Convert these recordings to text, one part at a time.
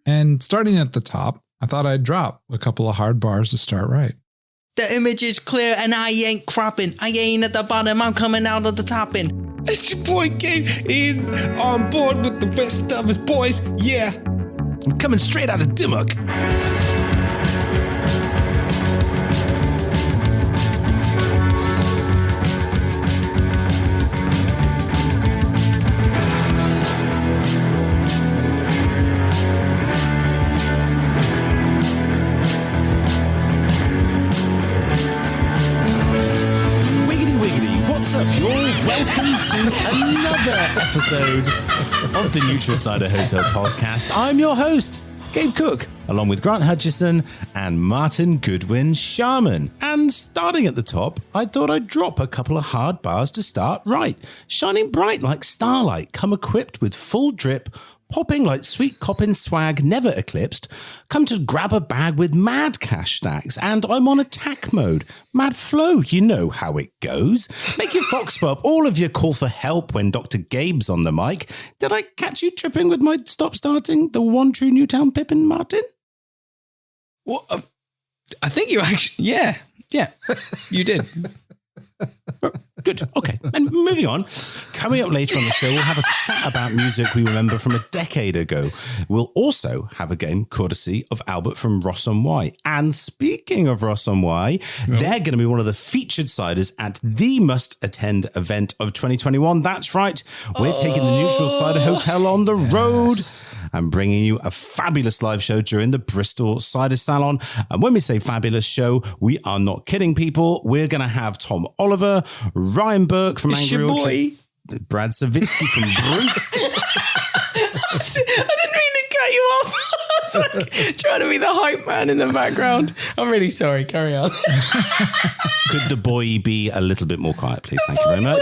And starting at the top, I thought I'd drop a couple of hard bars to start right. The image is clear and I ain't cropping. I ain't at the bottom, I'm coming out of the topping. It's your boy Gabe in on board with the rest of his boys. Yeah, I'm coming straight out of Dimmock. Welcome to another episode of the Neutral Cider Hotel podcast. I'm your host, Gabe Cook, along with Grant Hutchison and Martin Goodwin Sharman. And starting at the top, I thought I'd drop a couple of hard bars to start right. Shining bright like starlight, come equipped with full drip, popping like sweet coppin swag never eclipsed, come to grab a bag with mad cash stacks, and I'm on attack mode. Mad flow, you know how it goes. Make your fox pop, all of your call for help when Dr. Gabe's on the mic. Did I catch you tripping with my stop starting, the one true Newtown Pippin, Martin? What? I think you actually, yeah, you did. Good. Okay. And moving on, coming up later on the show, we'll have a chat about music we remember from a decade ago. We'll also have a game courtesy of Albert from Ross on Y. And speaking of Ross on Y, they're going to be one of the featured ciders at the must-attend event of 2021. That's right. We're taking the Neutral Cider Hotel on the road and bringing you a fabulous live show during the Bristol Cider Salon. And when we say fabulous show, we are not kidding, people. We're going to have Tom Oliver, Ryan Burke from Angry Orchard, Brad Savitsky from Brutes. I didn't mean to cut you off. I was like trying to be the hype man in the background. I'm really sorry. Carry on. Could the boy be a little bit more quiet, please? Thank you very much.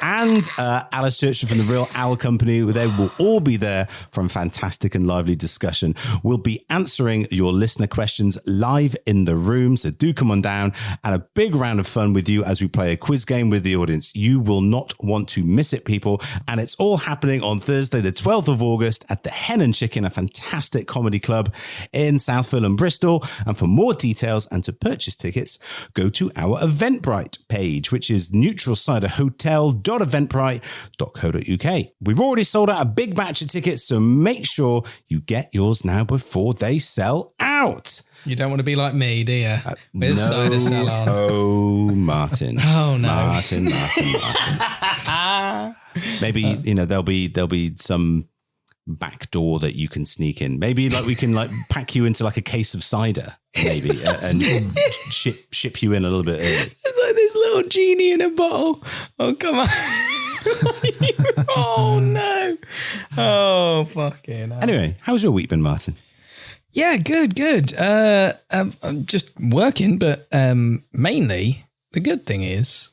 And Alice Churchman from the Real Owl Company. They will all be there for a fantastic and lively discussion. We'll be answering your listener questions live in the room, so do come on down, and a big round of fun with you as we play a quiz game with the audience. You will not want to miss it, people, and it's all happening on Thursday the 12th of August at the Hen and Chicken, a fantastic comedy club in Southville and Bristol. And for more details and to purchase tickets, go to our Eventbrite page, which is neutralciderhotel.eventbrite.co.uk. We've already sold out a big batch of tickets, so make sure you get yours now before they sell out. You don't want to be like me, do you? No. Cider Salon. Oh, Martin. Oh, no. Martin. Maybe, there'll be some back door that you can sneak in. Maybe like we can like pack you into like a case of cider, maybe, and ship you in a little bit early. It's like this little genie in a bottle. Oh, come on. Oh, no. Oh, fucking hell. Anyway, how's your week been, Martin? Yeah, good. I'm just working, but mainly the good thing is,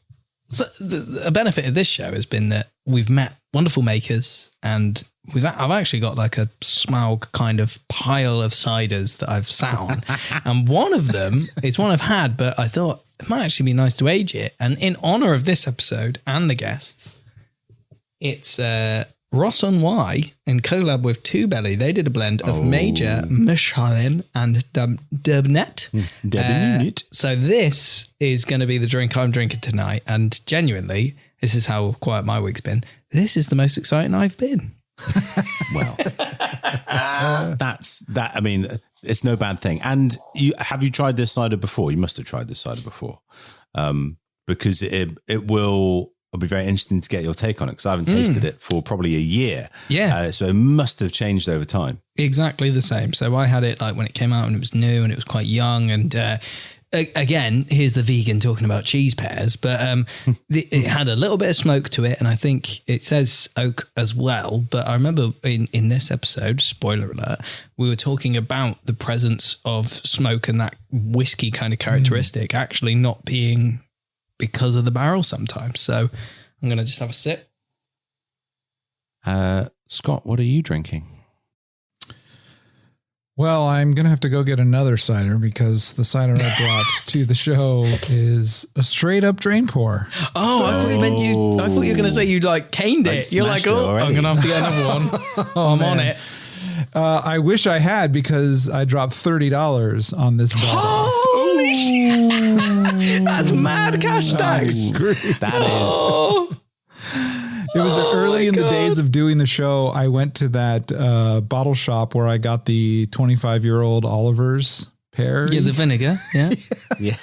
a benefit of this show has been that we've met wonderful makers, and I've actually got like a Smaug kind of pile of ciders that I've sat on. And one of them is one I've had, but I thought it might actually be nice to age it. And in honor of this episode and the guests, it's Ross on Y in collab with Two Belly. They did a blend of Major, Michelin, and Dubnet. So this is going to be the drink I'm drinking tonight. And genuinely, this is how quiet my week's been. This is the most exciting I've been. Well, that's that. I mean, it's no bad thing. And have you tried this cider before? You must have tried this cider before, because it'll be very interesting to get your take on it, because I haven't tasted it for probably a year. Yeah, so it must have changed over time. Exactly the same. So I had it like when it came out and it was new and it was quite young, and again, here's the vegan talking about cheese pears, but it had a little bit of smoke to it, and I think it says oak as well. But I remember in this episode, spoiler alert, we were talking about the presence of smoke and that whiskey kind of characteristic actually not being because of the barrel sometimes. So I'm going to just have a sip. Scott, what are you drinking? Well, I'm going to have to go get another cider because the cider I brought to the show is a straight up drain pour. Oh, I thought you were going to say you like caned it. You're like, oh, I'm going to have to get another one. I'm on it. I wish I had because I dropped $30 on this bottle. Holy shit. That's mad cash tax. That is. It was early in the days of doing the show. I went to that bottle shop where I got the 25-year-old Oliver's pear. Yeah, the vinegar. Yeah. Yeah.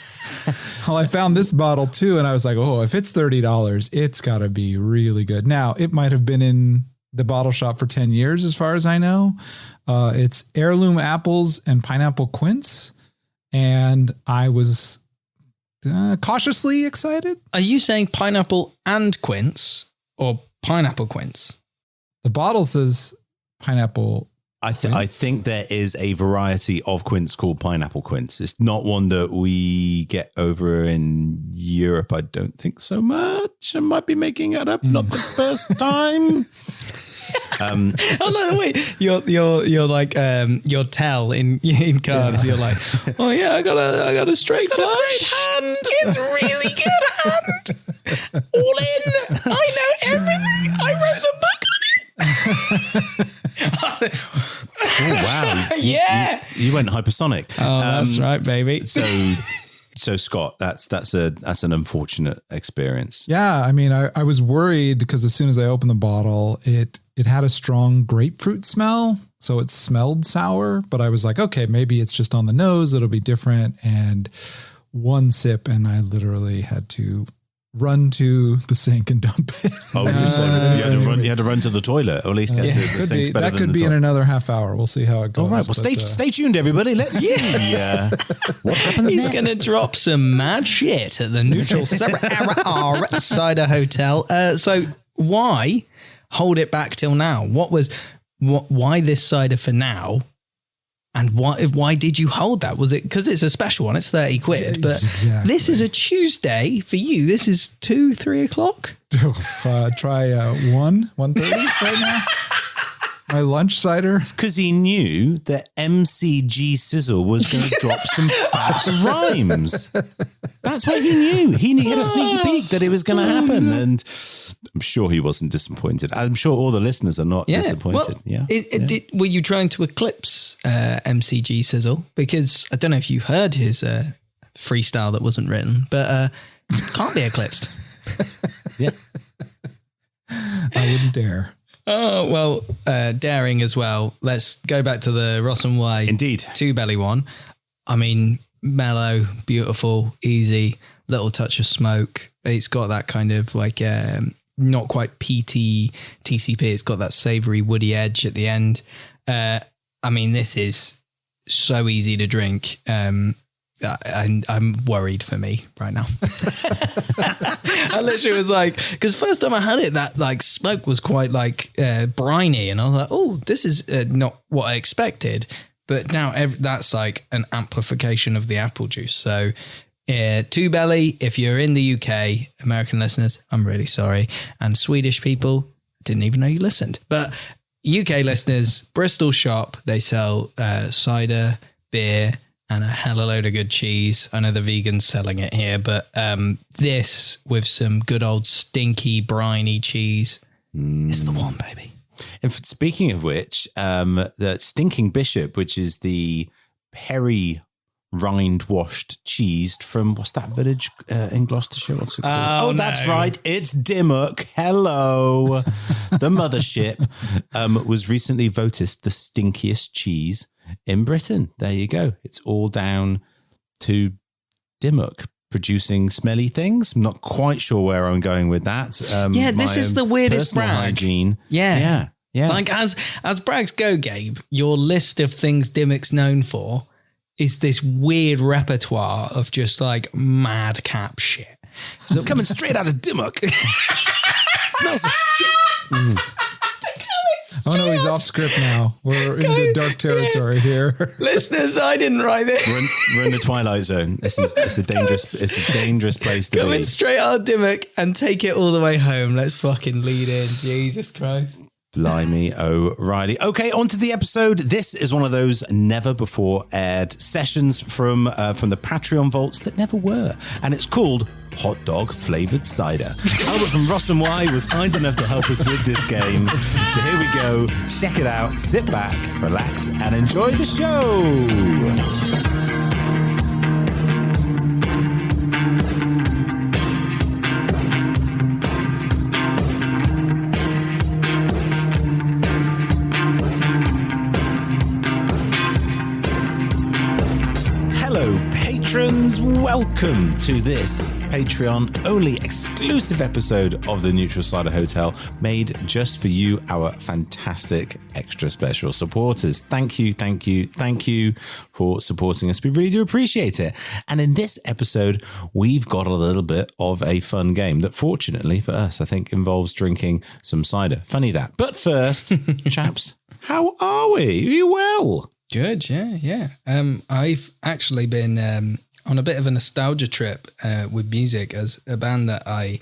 Well, I found this bottle too, and I was like, oh, if it's $30, it's got to be really good. Now, it might have been in the bottle shop for 10 years, as far as I know. It's heirloom apples and pineapple quince, and I was cautiously excited. Are you saying pineapple and quince or pineapple quince? The bottle says pineapple. I think there is a variety of quince called pineapple quince. It's not one that we get over in Europe. I don't think so much. I might be making it up. Not the first time. Oh no! Wait, you're like your tell in cards. Yeah. You're like, oh yeah, I got a straight flush. Hand. It's really good hand. All in. I know everything. I wrote the book on it. Oh wow! Yeah, you went hypersonic. Oh, that's right, baby. So Scott, that's an unfortunate experience. Yeah, I mean, I was worried because as soon as I opened the bottle, it had a strong grapefruit smell. So it smelled sour, but I was like, okay, maybe it's just on the nose. It'll be different. And one sip and I literally had to run to the sink and dump it. Oh, you had to run to the toilet. Or at least the sink's better that than could the be in toilet. another half hour. We'll see how it goes. All right. Well, stay tuned, everybody. Let's see what happens He's next. going to drop some mad shit at the Neutral Cider Hotel. So why hold it back till now? Why this cider for now? And why did you hold that? Was it because it's a special one? It's 30 quid, but exactly. This is a Tuesday for you. This is 2-3 o'clock. Try 1:30 right now. My lunch cider. It's because he knew that MCG Sizzle was going to drop some fat rhymes. That's what he knew. He had a sneaky peek that it was going to happen. And I'm sure he wasn't disappointed. I'm sure all the listeners are not disappointed. Well, were you trying to eclipse MCG Sizzle? Because I don't know if you heard his freestyle that wasn't written, but can't be eclipsed. Yeah. I wouldn't dare. Oh, well, daring as well. Let's go back to the Ross and Wye. Indeed. Two belly one. I mean, mellow, beautiful, easy, little touch of smoke. It's got that kind of like, not quite PT TCP. It's got that savory woody edge at the end. I mean, this is so easy to drink. I'm worried for me right now. I literally was like, because first time I had it, that like smoke was quite like briny, and I was like, oh, this is not what I expected. But now that's like an amplification of the apple juice. So two belly, if you're in the UK, American listeners, I'm really sorry. And Swedish people, didn't even know you listened. But UK listeners, Bristol shop, they sell cider, beer, and a hell of a load of good cheese. I know the vegans selling it here, but this with some good old stinky, briny cheese is the one, baby. And speaking of which, the Stinking Bishop, which is the Perry rind washed cheese from what's that village in Gloucestershire? What's it called? That's right. It's Dimmock. Hello. The mothership was recently voted the stinkiest cheese in Britain. There you go. It's all down to Dimmock producing smelly things. I'm not quite sure where I'm going with that. This is the weirdest personal brag. hygiene. Yeah. Yeah. Like as brags go, Gabe, your list of things Dimmock's known for is this weird repertoire of just like madcap shit. So coming straight out of Dimmock. Smells of shit. Oh no, he's off script now. We're into dark territory here. Listeners, I didn't write this. We're in the Twilight Zone. It's a dangerous place to Coming be. straight out of Dimmock and take it all the way home. Let's fucking lead in. Jesus Christ. Blimey O'Reilly. Okay, on to the episode. This is one of those never before aired sessions from the Patreon vaults that never were. And it's called Hot Dog Flavored Cider. Albert from Ross and Y was kind enough to help us with this game. So here we go. Check it out. Sit back, relax, and enjoy the show. Patrons, welcome to this Patreon only exclusive episode of the Neutral Cider Hotel, made just for you, our fantastic extra special supporters. Thank you for supporting us. We really do appreciate it. And in this episode, we've got a little bit of a fun game that, fortunately for us, I think involves drinking some cider. Funny that. But first, chaps, how are we? Are you well? Good, yeah. I've actually been on a bit of a nostalgia trip with music as a band that I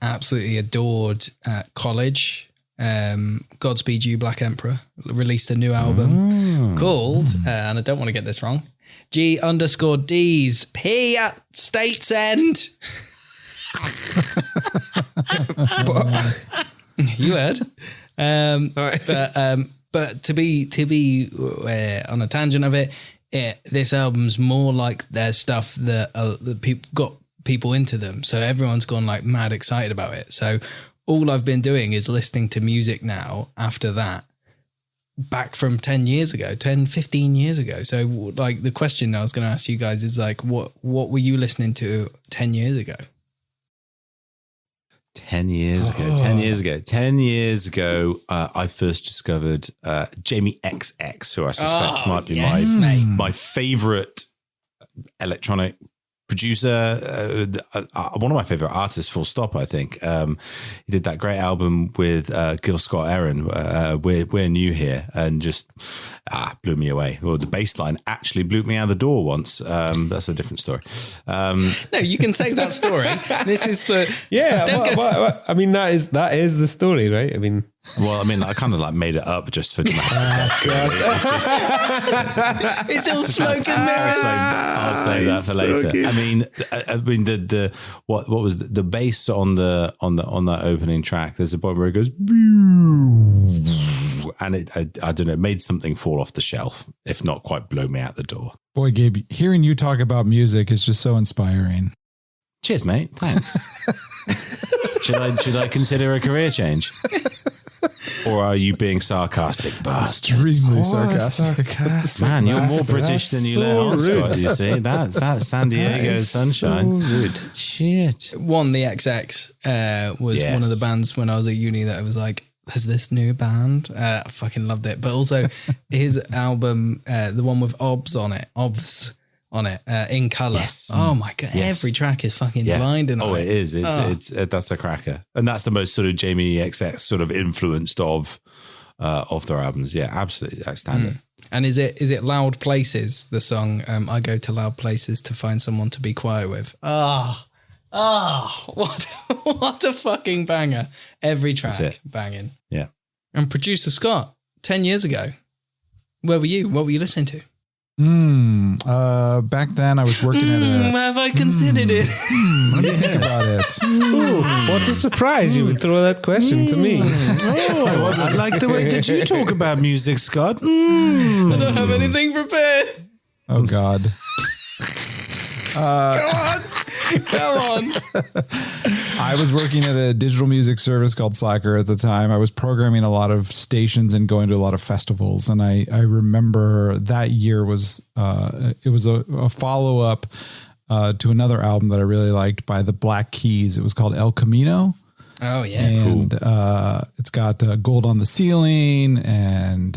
absolutely adored at college. Godspeed You, Black Emperor, released a new album called, and I don't want to get this wrong, G_D's P at States End. You heard. All right. But to be on a tangent of it, this album's more like their stuff that people got people into them. So everyone's gone like mad excited about it. So all I've been doing is listening to music now after that, back from 15 years ago. So like the question I was going to ask you guys is like, what were you listening to 10 years ago? 10 years ago, I first discovered Jamie XX, who I suspect might be my favorite electronic producer, one of my favorite artists, full stop, I think. He did that great album with Gil Scott-Heron, We're New Here, and just blew me away. Well, the bass line actually blew me out of the door once. That's a different story. No, you can say that story. This is the... Yeah, I mean, that is the story, right? I mean... Well, I mean, I kind of like made it up just for dramatic effect. It's all smoke and mirrors. I'll save that for later. So I mean, the what was the bass on that opening track? There's a point where it goes, and I don't know, it made something fall off the shelf, if not quite blow me out the door. Boy, Gabe, hearing you talk about music is just so inspiring. Cheers, mate. Thanks. Should I consider a career change? Or are you being sarcastic, bastard? Extremely sarcastic. Man, you're more British than you let on, Scott, you see. That's San Diego sunshine. So rude. Shit. The XX was one of the bands when I was at uni that I was like, there's this new band. I fucking loved it. But also his album, the one with Obs on it, In Colour. Yes. Oh my God. Yes. Every track is fucking blinding. Oh, it is. It's that's a cracker. And that's the most sort of Jamie XX sort of influenced of their albums. Yeah, absolutely outstanding. And is it Loud Places, the song, I go to loud places to find someone to be quiet with? What a fucking banger. Every track banging. Yeah. And producer Scott, 10 years ago, where were you? What were you listening to? Back then I was working at a... Have I considered it? Let me think about it. Ooh, what a surprise you would throw that question to me. I like the way that you talk about music, Scott. I don't have anything prepared. Oh, God. Come on. I was working at a digital music service called Cider at the time. I was programming a lot of stations and going to a lot of festivals. And I remember that year was a follow-up to another album that I really liked by the Black Keys. It was called El Camino. Oh, yeah. And it's got Gold on the Ceiling and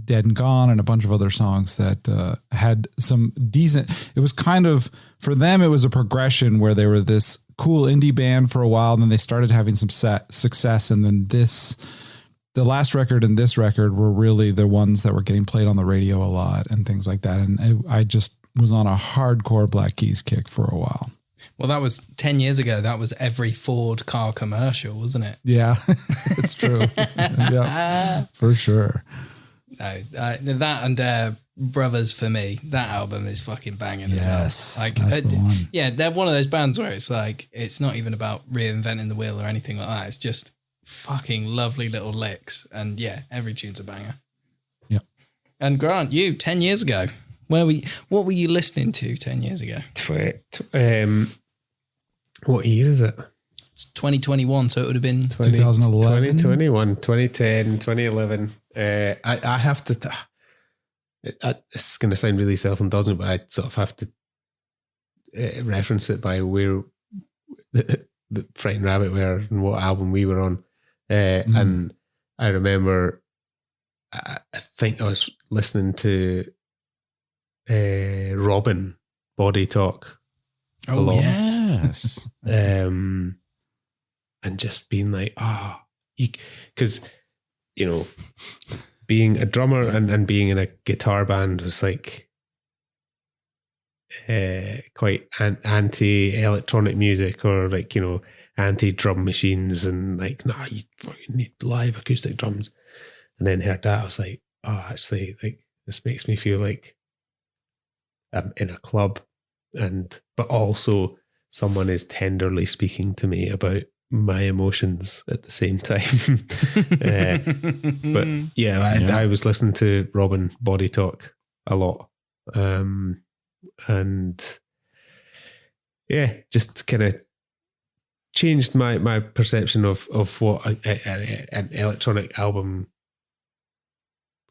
Dead and Gone and a bunch of other songs that had some decent... It was kind of... For them, it was a progression where they were this cool indie band for a while, and then they started having some success. And then the last record and this record were really the ones that were getting played on the radio a lot and things like that. And I just was on a hardcore Black Keys kick for a while. Well, that was 10 years ago. That was every Ford car commercial, wasn't it? Yeah, it's true. Yeah, for sure. No, that and Brothers for Me, that album is fucking banging Yes, as well. Like, that's the one. Yeah, they're one of those bands where it's like, it's not even about reinventing the wheel or anything like that. It's just fucking lovely little licks. And yeah, every tune's a banger. Yep. And Grant, you, 10 years ago, what were you listening to 10 years ago? What year is it? It's 2021, so it would have been 2011? 2021, 2010, 2011. I have to... it's going to sound really self-indulgent, but I sort of have to reference it by where the Frightened Rabbit were and what album we were on. And I remember, I think I was listening to Robin, Body Talk. Oh, a lot. Yes. And just being like, because, you know, being a drummer and being in a guitar band was like quite anti-electronic music, or like, you know, anti-drum machines, and like, nah, you fucking need live acoustic drums. And then heard that, I was like, oh, actually, like, this makes me feel like I'm in a club, but also someone is tenderly speaking to me about my emotions at the same time. But yeah, I was listening to Robin Body Talk a lot. And yeah, just kind of changed my perception of what an electronic album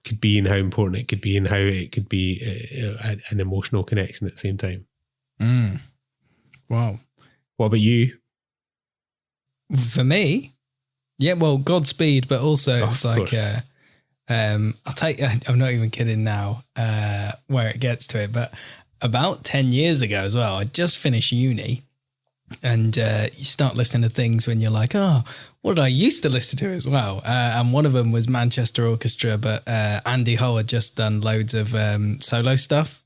could be, and how important it could be, and how it could be an emotional connection at the same time. Wow. What about you? For me, yeah, well, Godspeed, but also it's like, I'm not even kidding now where it gets to it, but about 10 years ago as well, I just finished uni, and you start listening to things when you're like, oh, what did I used to listen to as well? And one of them was Manchester Orchestra, but Andy Hull had just done loads of solo stuff.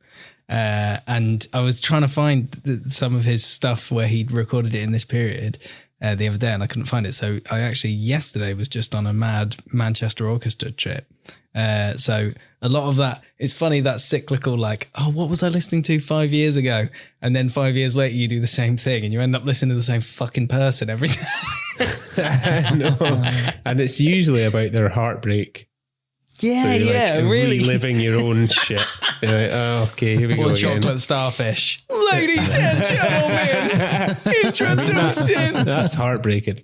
And I was trying to find some of his stuff where he'd recorded it in this period the other day, and I couldn't find it. So I actually yesterday was just on a mad Manchester Orchestra trip. So a lot of that, it's funny, that cyclical, like, oh, what was I listening to 5 years ago? And then 5 years later, you do the same thing and you end up listening to the same fucking person every time. No. And it's usually about their heartbreak. Yeah, so you're yeah, like really. reliving your own shit. You're like, oh, okay, here we go again. Chocolate starfish. Ladies and gentlemen, introducing. That's heartbreaking.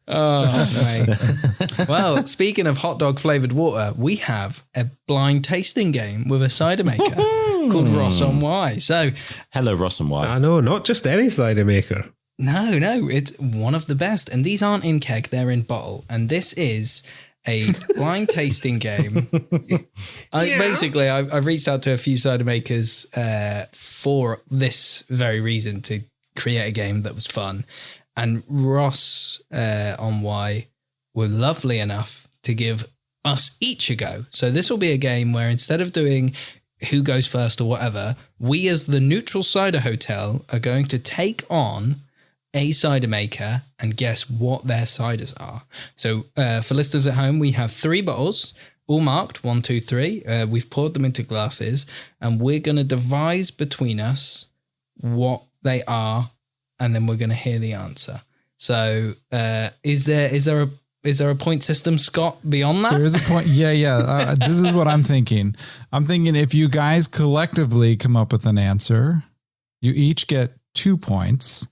Oh, mate. Well, speaking of hot dog flavored water, we have a blind tasting game with a cider maker called Ross on Y. So, hello, Ross and Y. I know, not just any cider maker. No, it's one of the best. And these aren't in keg, they're in bottle. And this is a blind tasting game. I reached out to a few cider makers for this very reason, to create a game that was fun. And Ross on Y were lovely enough to give us each a go. So this will be a game where instead of doing who goes first or whatever, we as the Neutral Cider Hotel are going to take on a cider maker and guess what their ciders are. So for listeners at home, we have 3 bottles, all marked 1, 2, 3. We've poured them into glasses, and we're going to devise between us what they are, and then we're going to hear the answer. So is there a point system, Scott, beyond that? There is a point. Yeah. This is what I'm thinking. I'm thinking if you guys collectively come up with an answer, you each get 2 points.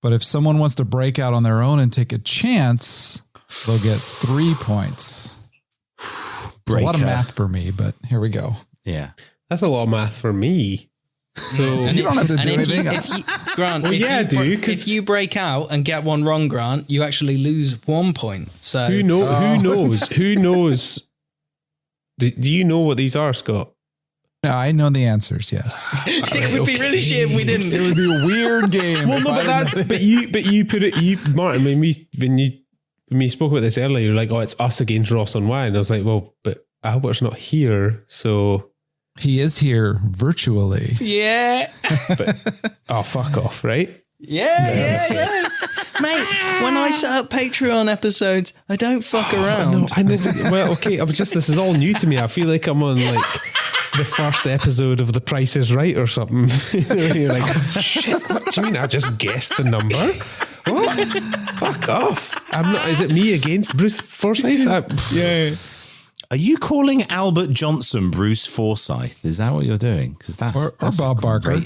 But if someone wants to break out on their own and take a chance, they'll get 3 points. It's a lot of math for me, but here we go. Yeah. That's a lot of math for me. So you don't have to do anything. Grant, well, if you break out and get one wrong, Grant, you actually lose 1 point. So who knows? Who knows? Do you know what these are, Scott? No, I know the answers. Yes. It would be really shit if we didn't. It would be a weird game. Well, no, but you put it, Martin. When you spoke about this earlier, you're like, oh, it's us against Ross on Y, and I was like, well, but Albert's not here, so he is here virtually. Yeah. But, oh, fuck off, right? Yeah. Mate, when I set up Patreon episodes, I don't fuck around. I know. Well, okay. This is all new to me. I feel like I'm on like the first episode of The Price is Right or something. You're like, shit, what do you mean? I just guessed the number? What? Fuck off. I'm not. Is it me against Bruce Forsyth? Yeah. Are you calling Albert Johnson Bruce Forsyth? Is that what you're doing? Because that's Bob Barker.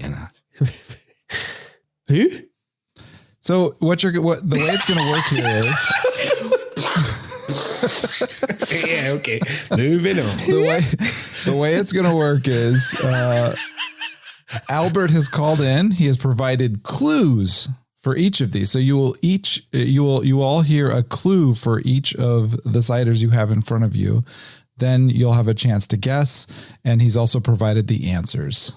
Who? So the way it's going to work here is Yeah, okay. Moving on. the way it's going to work is Albert has called in. He has provided clues for each of these. So you will all hear a clue for each of the ciders you have in front of you. Then you'll have a chance to guess, and he's also provided the answers.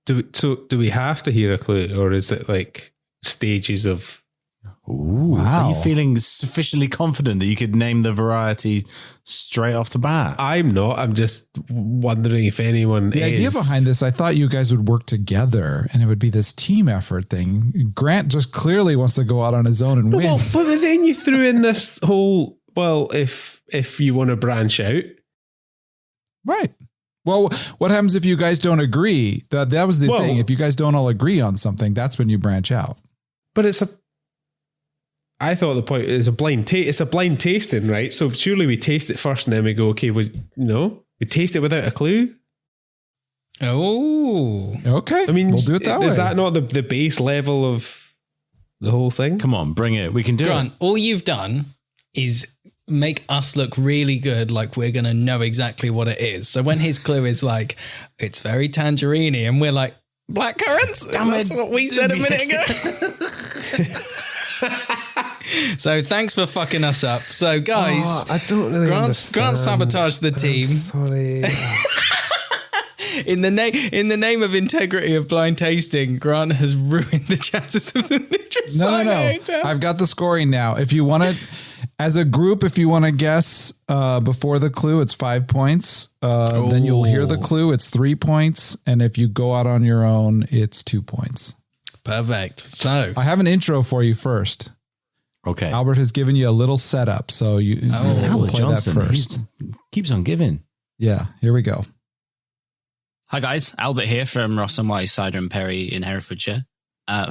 Do we have to hear a clue, or is it like stages of? Ooh, wow. Are you feeling sufficiently confident that you could name the variety straight off the bat? I'm not. I'm just wondering if anyone. The idea behind this, I thought you guys would work together, and it would be this team effort thing. Grant just clearly wants to go out on his own and win. Well, but then you threw in this whole. Well, if you want to branch out. Right. Well, what happens if you guys don't agree? That was the thing. If you guys don't all agree on something, that's when you branch out. But I thought the point is it's a blind tasting, right? So surely we taste it first and then we go, okay, we taste it without a clue. Oh, okay. I mean, we'll do it that way. Is that not the base level of the whole thing? Come on, bring it. We can do Grant, it. all you've done is make us look really good, like we're going to know exactly what it is. So when his clue is like, it's very tangerine-y, and we're like, black currants? That's what we said a minute ago. So thanks for fucking us up. So guys, I don't really Grant understand. sabotaged the team. Sorry. In the name of integrity of blind tasting, Grant has ruined the chances of the Nutricide No. Hotel. I've got the scoring now. If you want to, as a group, if you want to guess before the clue, it's 5 points. Then you'll hear the clue. It's 3 points. And if you go out on your own, it's 2 points. Perfect. So I have an intro for you first. Okay. Albert has given you a little setup. So you'll Albert play Johnson that first. keeps on giving. Yeah, here we go. Hi guys, Albert here from Ross and Wise Cider and Perry in Herefordshire.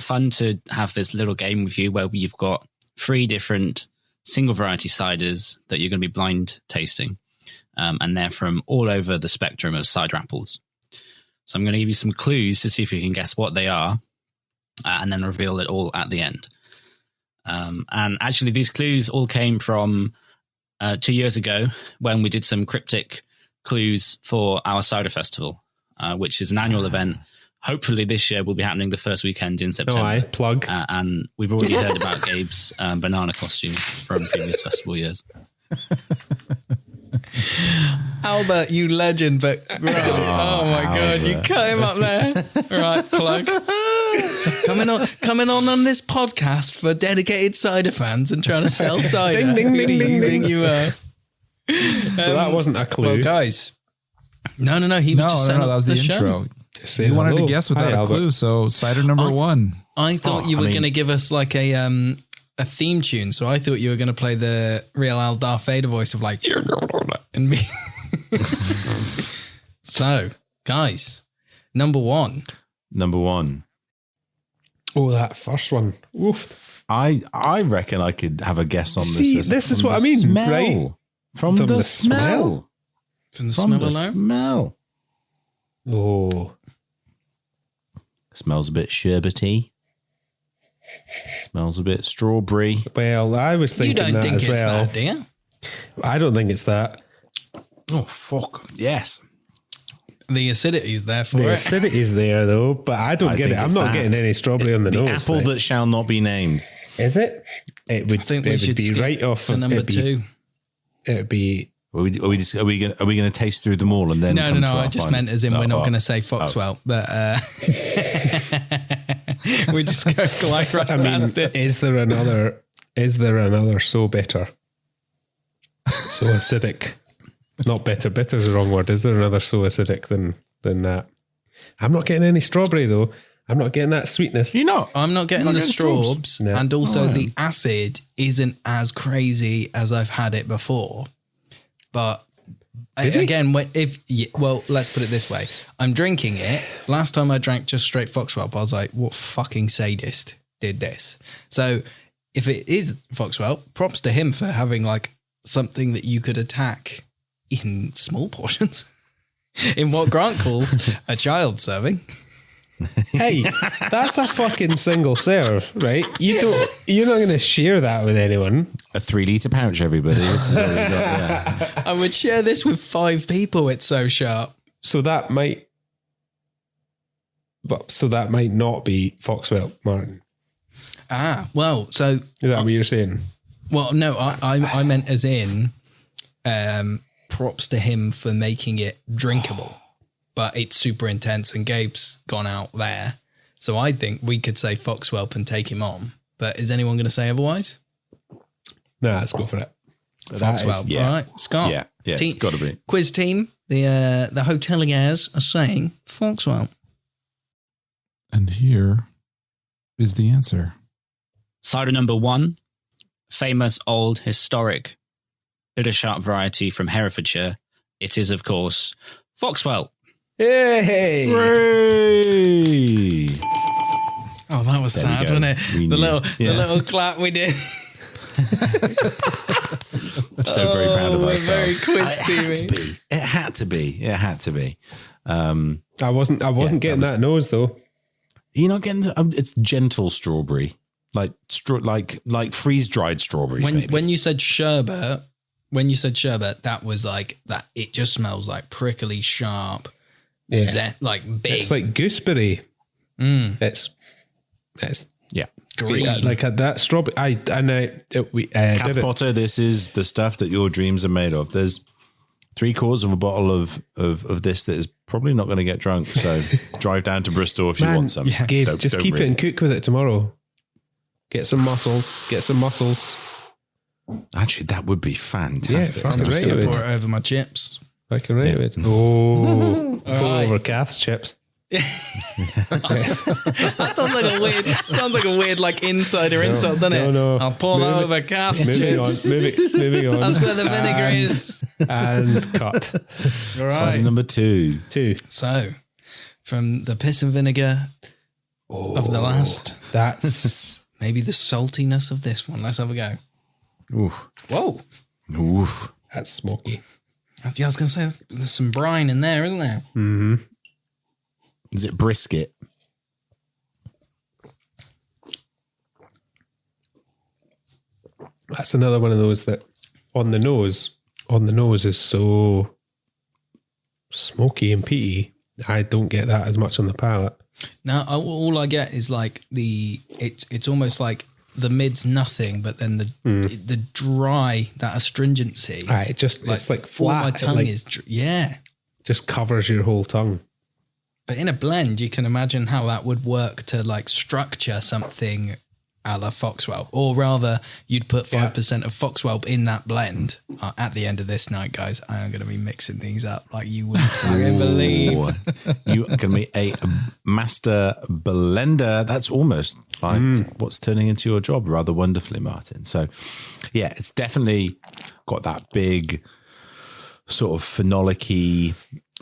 Fun to have this little game with you where you've got 3 different single variety ciders that you're going to be blind tasting. And they're from all over the spectrum of cider apples. So I'm going to give you some clues to see if you can guess what they are and then reveal it all at the end. And actually these clues all came from 2 years ago when we did some cryptic clues for our cider festival. Which is an annual event. Hopefully this year will be happening the first weekend in September. Plug. And we've already heard about Gabe's banana costume from previous festival years. Albert, you legend, but Grant, oh my God, you cut him up there. Right, plug. Coming on this podcast for dedicated cider fans and trying to sell cider. Ding, ding, Who do ding, you ding, think ding. you are? So that wasn't a clue. Well, guys. No. He was just No, that was the intro. You wanted to guess without a clue, so cider number 1. I thought you were going to give us like a theme tune, so I thought you were going to play the real Al Darth Vader voice of like, and me. So, guys, number 1. Oh, that first one. Oof. I reckon I could have a guess on See, this. this is from what the I mean, smell. right? From the smell. From the From smell the alone? smell. Oh. Smells a bit sherbety. Smells a bit strawberry. Well, I was You thinking don't that think as it's well. that, do you? I don't think it's that. Oh, fuck. Yes. The acidity's there for The it. acidity's there though, but I don't get think it. I'm it's not that. getting any strawberry on the nose. apple like. that shall not be named. Is it? It would, I think it we would should be skip right off to of- number it'd be- 2. It'd be Are we going to taste through them all and then come to No. our I just final? meant as in we're not going to say Oh. Foxwell, but we just go glide right I mean, past it. is there another so bitter? So acidic. Not bitter. Bitter is the wrong word. Is there another so acidic than that? I'm not getting any strawberry though. I'm not getting that sweetness. You know, I'm not getting the straws, No. and also Oh, yeah. the acid isn't as crazy as I've had it before. But again, let's put it this way: I'm drinking it. Last time I drank just straight Foxwhelp, I was like, "What fucking sadist did this?" So if it is Foxwhelp, props to him for having like something that you could attack in small portions, in what Grant calls a child serving. Hey, that's a fucking single serve, right? You're not going to share that with anyone. a 3-litre pouch, everybody. This is all we got there. I would share this with 5 people. It's so sharp. So that might not be Foxwhelp, Martin. Ah, well, so Is that what you're saying? well, no, I meant as in props to him for making it drinkable, but it's super intense, and Gabe's gone out there, so I think we could say Foxwhelp and take him on. But is anyone going to say otherwise? No, let's go for it. Foxwhelp, yeah. all right, Scott. Yeah, it's got to be. Quiz team. The hoteliers are saying Foxwhelp. And here is the answer. Cider number 1, famous old historic bitter sharp variety from Herefordshire. It is, of course, Foxwhelp. Hey! Hooray! Oh, that was There we sad, go. wasn't it? We The knew. little clap we did. I'm so very proud of we're ourselves. very quiz It had to be. I wasn't getting that nose though. You're not getting it's gentle strawberry, like freeze dried strawberries. When you said sherbet, that was like that. It just smells like prickly, sharp, like big. It's like gooseberry. It's yeah. green. like that strawberry. We Kath did it. Potter, this is the stuff that your dreams are made of. There's 3/4 of a bottle of this that is probably not going to get drunk. So drive down to Bristol if you want some. Gabe, Don't just keep really. it and cook with it tomorrow. Get some mussels. Actually, that would be fantastic. Yeah, I'm fucking just right. gonna it pour would. it over my chips. Fucking right. it would. Oh, pull over Kath's chips. That sounds like a weird like insider insult, doesn't it? no. I'll pour that Move over Kath's Moving on. chips. Moving on. That's where the vinegar is. And cut. All Cider right. number 2. 2. So, from the piss and vinegar of the last, That's maybe the saltiness of this one. Let's have a go. Oof. Whoa. Oof. that's smoky. I was going to say, there's some brine in there, isn't there? Mm-hmm. Is it brisket? That's another one of those that on the nose is so smoky and peaty. I don't get that as much on the palate. No, all I get is like it's almost like the mid's nothing, but then the dry, that astringency. It's like all flat. my It, tongue like, is, yeah. just covers your whole tongue. But in a blend, you can imagine how that would work to like structure something a la Foxwhelp, or rather, you'd put 5% of Foxwhelp in that blend. At the end of this night, guys, I am going to be mixing these up like you wouldn't fucking believe. You are going to be a master blender. That's almost like what's turning into your job rather wonderfully, Martin. So, yeah, it's definitely got that big sort of phenolic-y,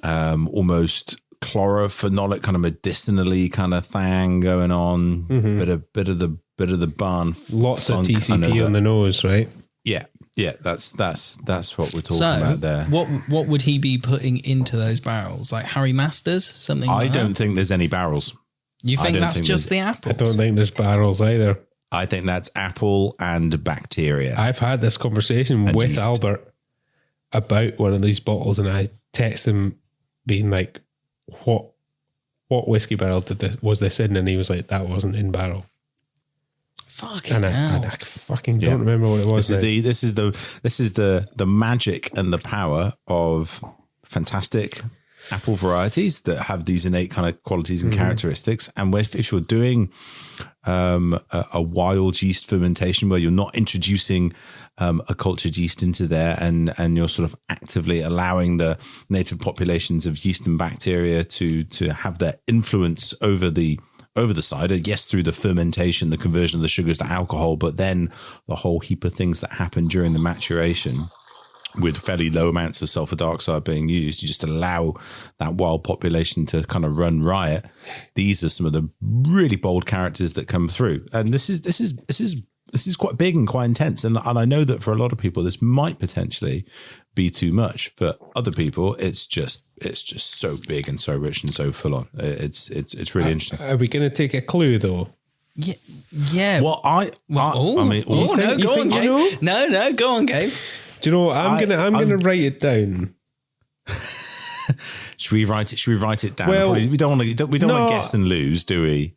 almost chlorophenolic kind of medicinally kind of thing going on. Bit of the barn. Lots of funk TCP on the nose, right? Yeah. That's what we're talking So, about there. what would he be putting into those barrels? Like Harry Masters, something? I like don't that? think there's any barrels. You I think don't that's think just the there's- apples? I don't think there's barrels either. I think that's apple and bacteria. I've had this conversation And with yeast. Albert about one of these bottles, and I text him being like, what whiskey barrel was this in? And he was like, that wasn't in barrel. Fucking And hell. I fucking don't remember what it was. This is the magic and the power of fantastic apple varieties that have these innate kind of qualities and characteristics. And if you're doing a wild yeast fermentation where you're not introducing a cultured yeast into there, and you're sort of actively allowing the native populations of yeast and bacteria to have their influence over the over the cider. Yes, through the fermentation, the conversion of the sugars to alcohol, but then the whole heap of things that happen during the maturation with fairly low amounts of sulfur dioxide being used. You just allow that wild population to kind of run riot. These are some of the really bold characters that come through. And this is quite big and quite intense. And I know that for a lot of people, this might potentially be too much. For other people, it's just so big and so rich and so full on. It's really interesting. Are we going to take a clue though? Yeah. Well, I mean, go on, Gabe. No, go on, Gabe. Do you know what? I'm gonna write it down. Should we write it down? Well, we don't want to guess and lose, do we?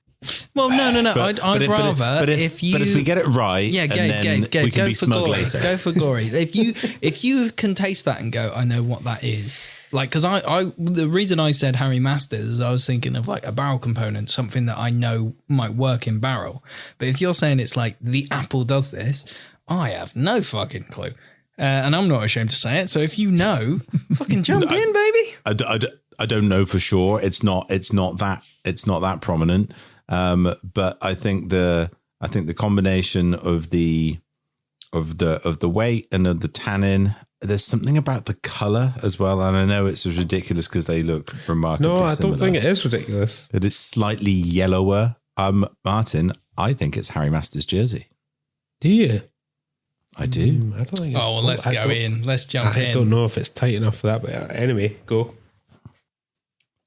Well, no. I'd rather if we get it right, yeah, Gabe, we can be smug later. Go for glory. If you can taste that and go, I know what that is. Like, because I the reason I said Harry Masters is I was thinking of like a barrel component, something that I know might work in barrel. But if you're saying it's like the apple does this, I have no fucking clue. And I'm not ashamed to say it. So if you know, fucking jump in, baby. I don't know for sure. It's not that prominent. But I think the combination of the weight and of the tannin. There's something about the color as well, and I know it's ridiculous because they look remarkably similar. No, I don't think it is ridiculous. It is slightly yellower. Martin, I think it's Harry Masters' jersey. Do you? I do. I don't think. Oh, well, let's go in. Let's jump in. I don't know if it's tight enough for that, but anyway, go.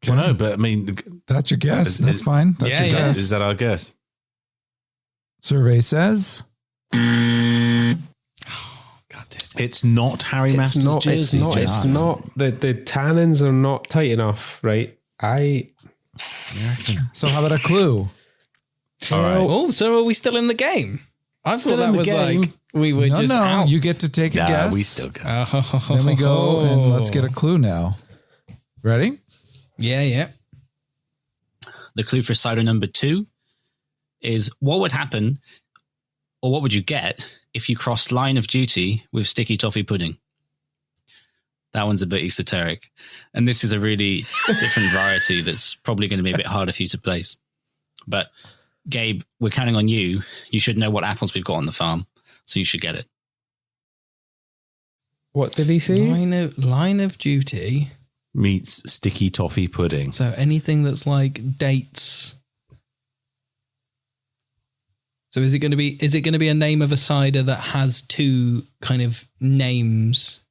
Well, no, but I mean, that's your guess. That's fine. That's your guess. Is that our guess? Survey says. It's not Harry Masters' jersey. It's not. The tannins are not tight enough, right? So how about a clue? All right. Oh, so are we still in the game? I thought that was like we were just out. You get to take a guess. We still go. Then we go and let's get a clue now. Ready? Yeah. The clue for cider number 2 is what would happen or what would you get if you crossed Line of Duty with sticky toffee pudding? That one's a bit esoteric. And this is a really different variety that's probably going to be a bit harder for you to place. But Gabe, we're counting on you. You should know what apples we've got on the farm, so you should get it. What did he say? Line of Duty meets sticky toffee pudding. So anything that's like dates. So is it going to be a name of a cider that has two kind of names?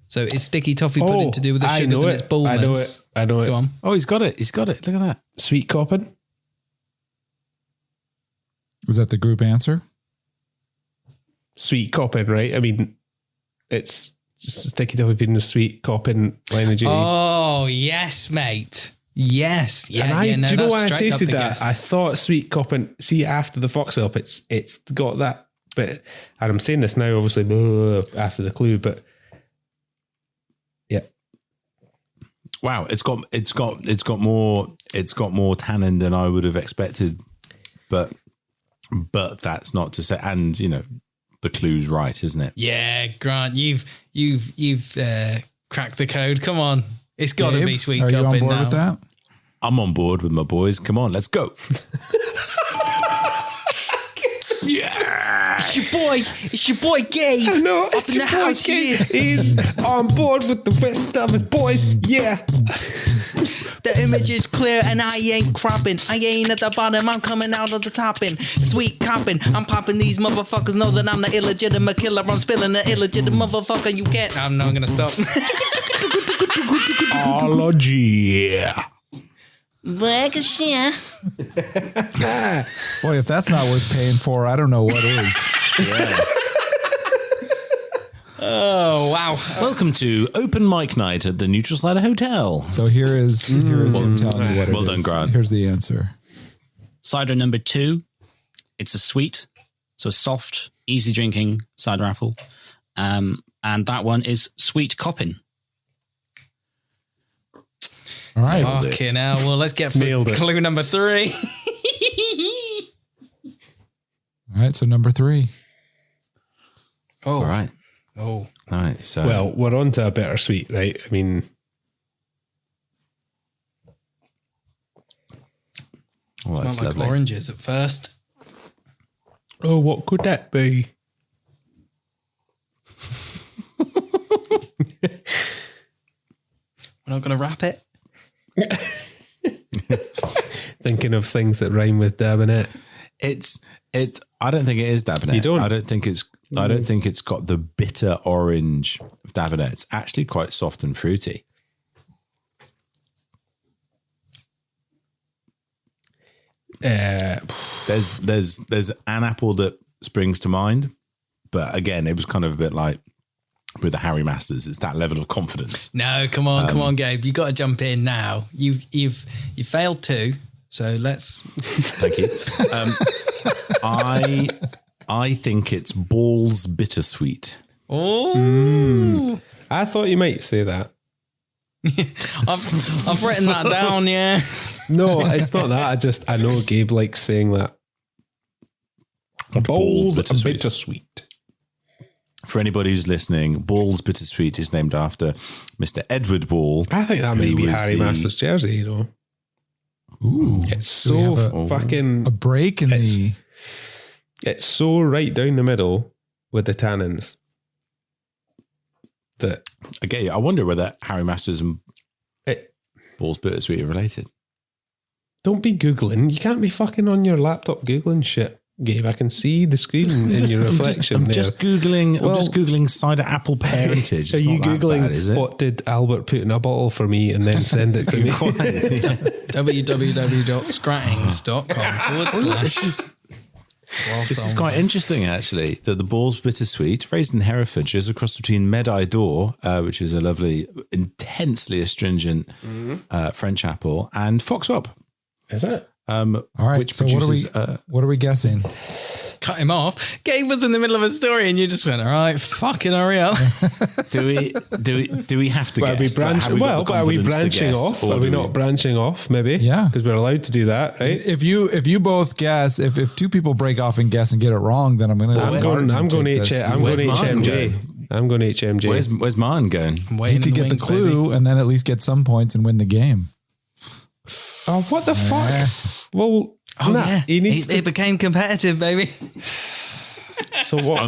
So is sticky toffee pudding to do with the sugars and its boldness? I know it. Go on. Oh, he's got it. Look at that. Sweet coppin. Was that the group answer? Sweet coppin, right? I mean, it's just sticky toffee pudding, the sweet coppin line of duty. Oh, yes, mate. Yes. Yeah, and do you know why I tasted that? Guess. I thought sweet coppin, see, after the fox up, it's got that bit, and I'm saying this now, obviously, after the clue, but yeah. Wow, it's got more tannin than I would have expected, but that's not to say, and you know, the clue's right, isn't it? Yeah, Grant, you've cracked the code. Come on, it's got to be sweet coppin now. Are you on board with that? I'm on board with my boys. Come on, let's go. Yeah, it's your boy Gabe. I know, it's your boy Gabe. He's on board with the rest of his boys. Yeah. The image is clear and I ain't cropping. I ain't at the bottom, I'm coming out of the topping. Sweet copping, I'm popping these motherfuckers. Know that I'm the illegitimate killer. I'm spilling the illegitimate motherfucker. You can't. I'm not gonna stop. Ology. Boy, if that's not worth paying for, I don't know what is. Yeah. Oh, wow. Welcome to Open Mic Night at the Neutral Cider Hotel. So here is him telling you what it is. Well done, Grant. Here's the answer. Cider number 2, it's a sweet, so a soft, easy drinking cider apple. And that one is sweet coppin. All right. Okay, now, well, let's get for clue number 3. All right, so number 3. Oh. All right. Oh. All right. So, well, we're on to a bittersweet, right? I mean, Oh, Smelled that's like lovely. oranges at first. Oh, what could that be? We're not going to wrap it. Thinking of things that rhyme with Dabinet. It's. I don't think it is Dabinet. You don't? I don't think it's got the bitter orange of Dabinet. It's actually quite soft and fruity. There's an apple that springs to mind, but again, it was kind of a bit like with the Harry Masters. It's that level of confidence. No, come on, Gabe. You got to jump in now. You've failed too, so let's. Thank you. I think it's Balls Bittersweet. Oh, I thought you might say that. I've written that down. Yeah. No, it's not that. I know Gabe likes saying that. Balls Bittersweet. For anybody who's listening, Balls Bittersweet is named after Mr. Edward Ball. I think that may who be was Harry Masters' jersey, you know. Ooh, It's do we so have fucking... a break in the. It's so right down the middle with the tannins that... Okay, I wonder whether Harry Masters and Balls Bittersweet are related. Don't be Googling. You can't be fucking on your laptop Googling shit, Gabe. I can see the screen in your reflection I'm there. just Googling cider apple parentage. Are It's you not that Googling bad, is it? what did Albert put in a bottle for me and then send it to me? www.scratting.com/. This is quite interesting, actually, that the Balls Bittersweet, raised in Herefordshire, is a cross between Medai d'Or, which is a lovely, intensely astringent French apple, and Foxwop. Is it? All right. Which So produces, what are we guessing? Cut him off. Gabe was in the middle of a story, and you just went, "All right, fucking hurry up." do we have to Are we guess? branching? Well, but are we branching off? Are we not branching off? Maybe. Yeah. Because we're allowed to do that, right? If you both guess, if two people break off and guess and get it wrong, then I'm going to. I'm going HMJ. I'm going HMJ. Where's mine going? He could get the clue and then at least get some points and win the game. Oh, what the fuck? Well, he needs It became competitive, baby. So what?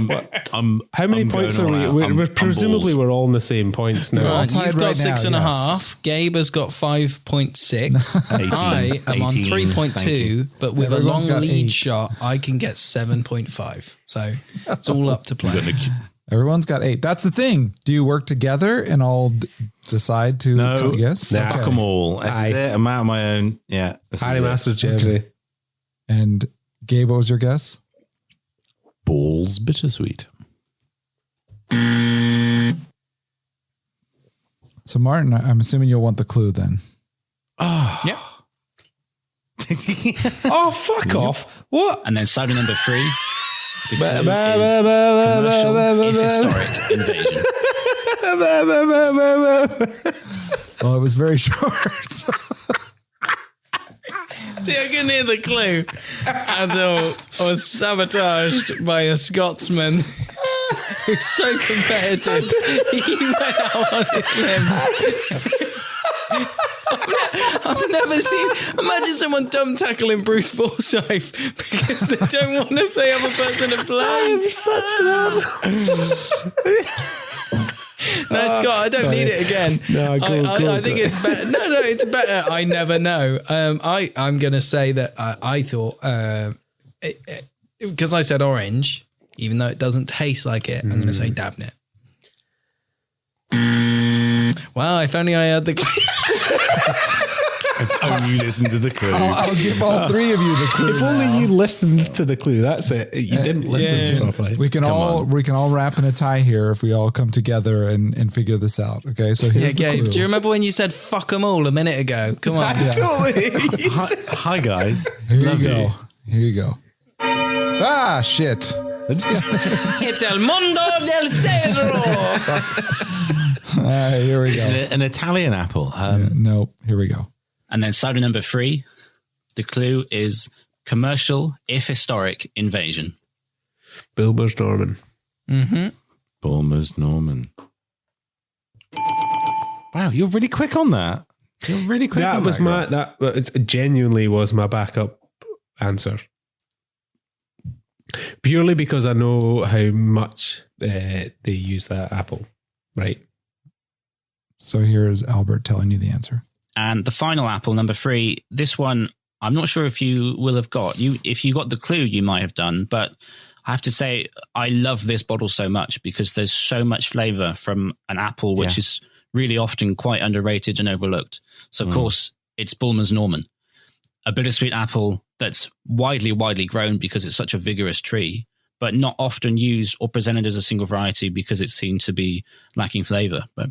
How many I'm points are going all we? out. We're I'm presumably balls. we're all on the same points now. all tied You've got right now, 6.5. Gabe has got 5.6. 18, I am on 18, thank 3.2, you. but with Everyone's a got long lead 8. shot, I can get 7.5. So it's all up to play. Everyone's got 8. That's the thing. Do you work together and all decide to guess? Nah. Fuck them all. This Aye. is it. I'm out on my own. Yeah. this is Harry it. Masters jersey. And Gabe, what was your guess? Balls Bittersweet. So Martin, I'm assuming you'll want the clue then. Yep. Oh, fuck off! What? And then cider number 3. The clue is commercial, if historic invasion. Well, it was very short. See, I can hear the clue. And I was sabotaged by a Scotsman who's so competitive. He went out on his limb. I've never seen. Imagine someone dumb tackling Bruce Forsyth because they don't want the other person to play. I'm such an asshole. No, Scott, I don't need it again. No, I think it's better. No, it's better. I never know. I'm going to say that I thought because I said orange, even though it doesn't taste like it, I'm going to say Dabnett. Wow, if only I had the clue. Oh, you listen to the clue. I'll give all 3 of you the clue. If only you listened to the clue. That's it. You didn't listen properly. We can all wrap in a tie here if we all come together and figure this out. Okay, so here's the Gabe, clue. do you remember when you said "fuck them all" a minute ago? Come on. Hi, guys. Here Love you go. Here you go. Ah, shit. It's El Mondo del Cedro. Here we Is go. it an Italian apple? No, here we go. And then cider number 3. The clue is commercial, if historic invasion. Bilbo's Norman. Bulmer's Norman. Wow, you're really quick on that. You're really quick That on was that. my. It genuinely was my backup answer. Purely because I know how much they use that apple, right? So here is Albert telling you the answer. And the final apple, number 3, this one, I'm not sure if you will have got. If you got the clue, you might have done. But I have to say, I love this bottle so much because there's so much flavor from an apple, which is really often quite underrated and overlooked. So, of course, it's Bulmer's Norman, a bittersweet apple that's widely grown because it's such a vigorous tree, but not often used or presented as a single variety because it's seen to be lacking flavor. But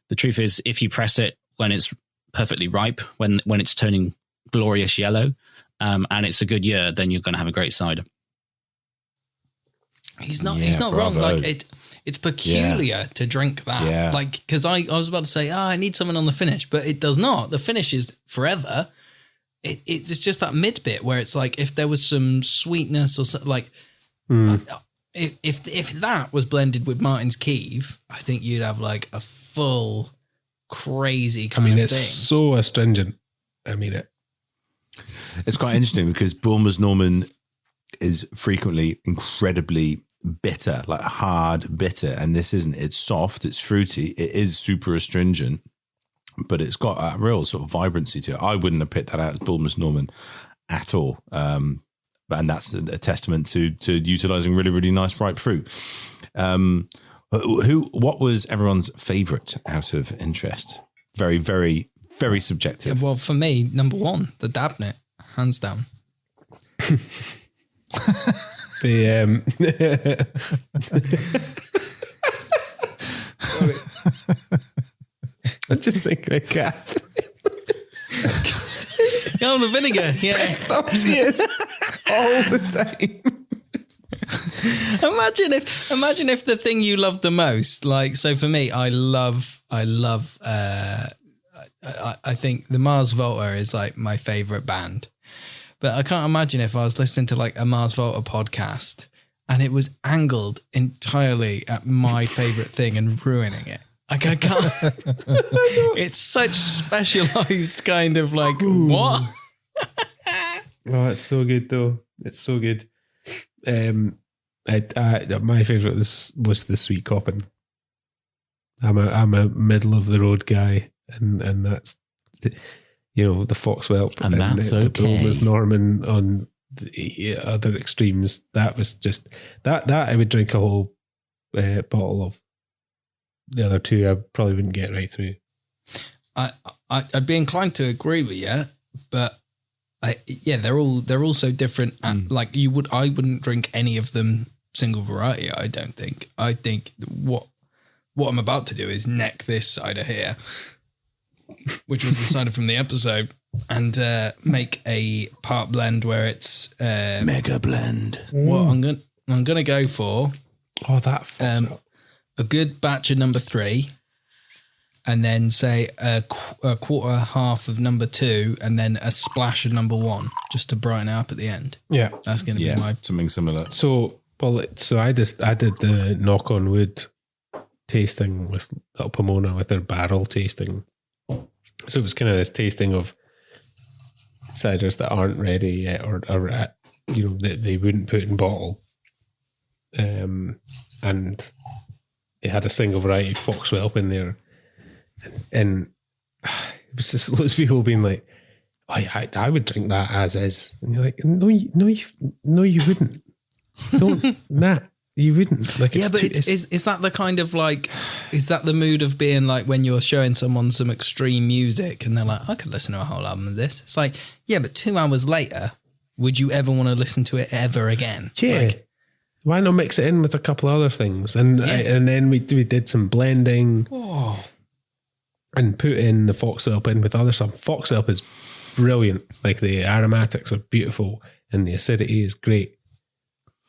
the truth is, if you press it when it's perfectly ripe, when it's turning glorious yellow, and it's a good year, then you're going to have a great cider. He's not wrong. Like it's peculiar to drink that. Yeah. Like, because I was about to say, I need something on the finish, but it does not. The finish is forever. It's just that mid bit where it's like if there was some sweetness or something, like if that was blended with Martin's Keeve, I think you'd have like a full crazy kind of it's thing. so astringent. I mean it. It's quite interesting because Bulmer's Norman is frequently incredibly bitter, like hard bitter, and this isn't. It's soft, it's fruity, it is super astringent, but it's got a real sort of vibrancy to it. I wouldn't have picked that out as Bulmer's Norman at all, and that's a testament to utilising really, really nice ripe fruit. What was everyone's favourite out of interest? Very, very, very subjective. Well, for me, number 1, the Dabnit, hands down. I'm just thinking of Kath. Oh, the vinegar. Yeah. Stop, she is all the time. Imagine if the thing you love the most, like, so for me, I think the Mars Volta is like my favorite band. But I can't imagine if I was listening to like a Mars Volta podcast and it was angled entirely at my favorite thing and ruining it. Like I can't. It's such specialized kind of like, what? Oh, it's so good though. It's so good. My favorite was the Sweet Coppin. I'm a middle of the road guy, and that's the Foxwhelp and that's the okay. Bulmer's Norman on the other extremes. That was just that I would drink a whole bottle of. The other two I probably wouldn't get right through. I'd be inclined to agree with you, but they're all so different. Like I wouldn't drink any of them single variety. I don't think. I think what I'm about to do is neck this cider here, which was the cider from the episode, and make a part blend where it's mega blend. What I'm gonna go for. Oh, that. A good batch of number 3, and then say a quarter half of number 2, and then a splash of number 1, just to brighten it up at the end. Yeah, that's going to be my something similar. So I did the knock on wood tasting with Little Pomona with their barrel tasting. So it was kind of this tasting of ciders that aren't ready yet, or that they wouldn't put in bottle, and it had a single variety Foxwhelp in there, and it was just loads of people being like, I would drink that as is, and you're like, no, you wouldn't. Don't that you wouldn't. Like, yeah, but is that the kind of like, is that the mood of being like when you're showing someone some extreme music and they're like, I could listen to a whole album of this. It's like, yeah, but 2 hours later, would you ever want to listen to it ever again? Yeah. Like, why not mix it in with a couple of other things? And then we did some blending and put in the Foxwhelp in with other stuff. Foxwhelp is brilliant. Like the aromatics are beautiful and the acidity is great.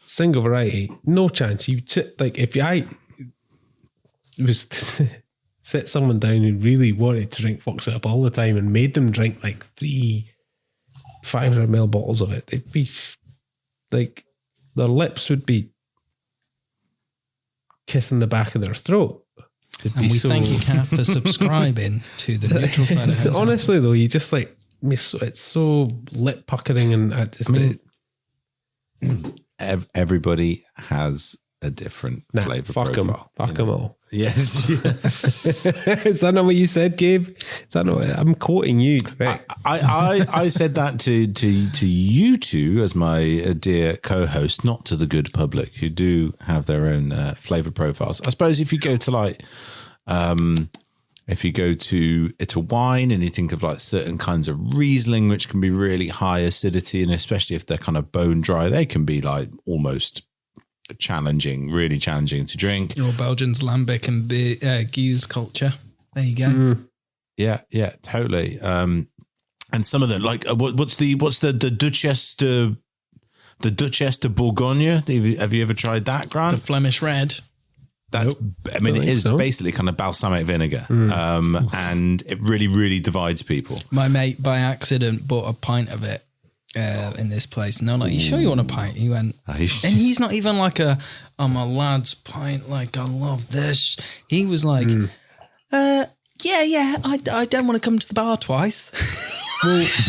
Single variety, no chance. I was sit someone down who really wanted to drink Foxwhelp all the time and made them drink like 3 500ml bottles of it, they'd be like, their lips would be kissing the back of their throat. And we thank you, Kath, for subscribing to the Neutral Cider Hotel. Honestly, though, you just like, it's so lip puckering, and everybody has a different flavor profile. Fuck them all. Yes. Is that not what you said, Gabe? Is that not? I'm quoting you. Right? I said that to you two as my dear co-host, not to the good public who do have their own flavor profiles. I suppose if you go to like, if you go to wine and you think of like certain kinds of Riesling, which can be really high acidity, and especially if they're kind of bone dry, they can be like almost really challenging to drink. Or Belgian's Lambic and Gueuze culture. There you go. Yeah, totally. And some of them, like what's the Duchesse de Bourgogne? Have you ever tried that, Grant? The Flemish red. That's, I mean, it is basically kind of balsamic vinegar, and it really, really divides people. My mate by accident bought a pint of it in this place, and they're like, "You sure you want a pint?" He went, and he's not even like I'm a lad's pint, like I love this. He was like, yeah, I don't want to come to the bar twice. Well, he's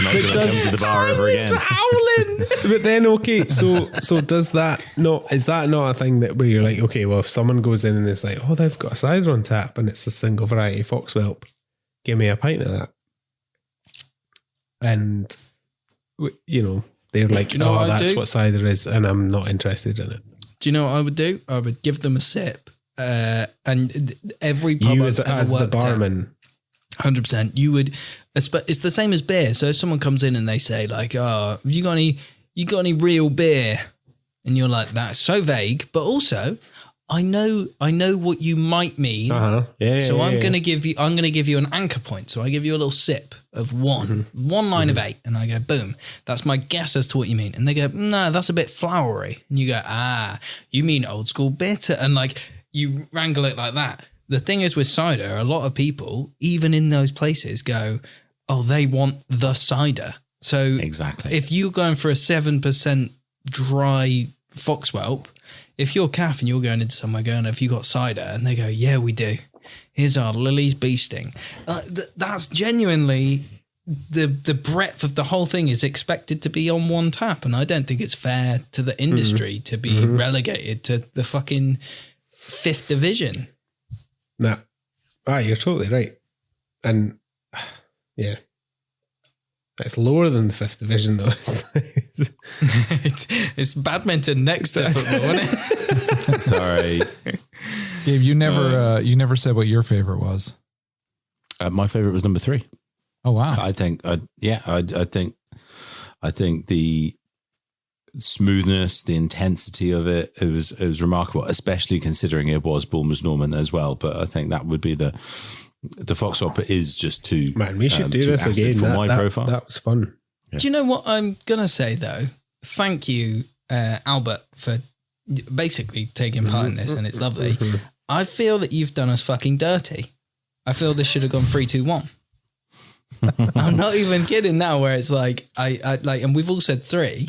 not going to come to the bar ever again. Howling. But then, okay, so does that not? Is that not a thing that where you're like, okay, well, if someone goes in and it's like, oh, they've got a cider on tap and it's a single variety Foxwhelp, give me a pint of that, and you know they're like, that's what cider is, and I'm not interested in it. Do you know what I would do? I would give them a sip, and every pub you as the barman. 100%. You would. It's the same as beer. So if someone comes in and they say like, "Oh, have you got any real beer?" and you're like, "That's so vague." But also, I know what you might mean. So I'm going to give you an anchor point. So I give you a little sip of one line of 8, and I go, boom. That's my guess as to what you mean. And they go, no, that's a bit flowery. And you go, you mean old school bitter, and like you wrangle it like that. The thing is with cider, a lot of people, even in those places, go, oh, they want the cider. So exactly, if you're going for a 7% dry Foxwhelp, if you're calf and you're going into somewhere going, have you got cider? And they go, yeah, we do. Here's our Lily's Bee Sting. That's genuinely the breadth of the whole thing is expected to be on one tap. And I don't think it's fair to the industry to be relegated to the fucking 5th division. No. You're totally right. And yeah. It's lower than the 5th division though. It's badminton next to football, isn't it? Sorry. Gabe, you never said what your favorite was. My favorite was number 3. Oh wow. I think the smoothness, the intensity of it was remarkable, especially considering it was Bulmer's Norman as well. But I think that would be the Foxwhelp is just too. Man, we should do this again for my profile. That was fun. Yeah. Do you know what I'm gonna say though? Thank you, Albert, for basically taking part in this, and it's lovely. I feel that you've done us fucking dirty. I feel this should have gone 3-2-1. I'm not even kidding now. Where it's like I like, and we've all said 3.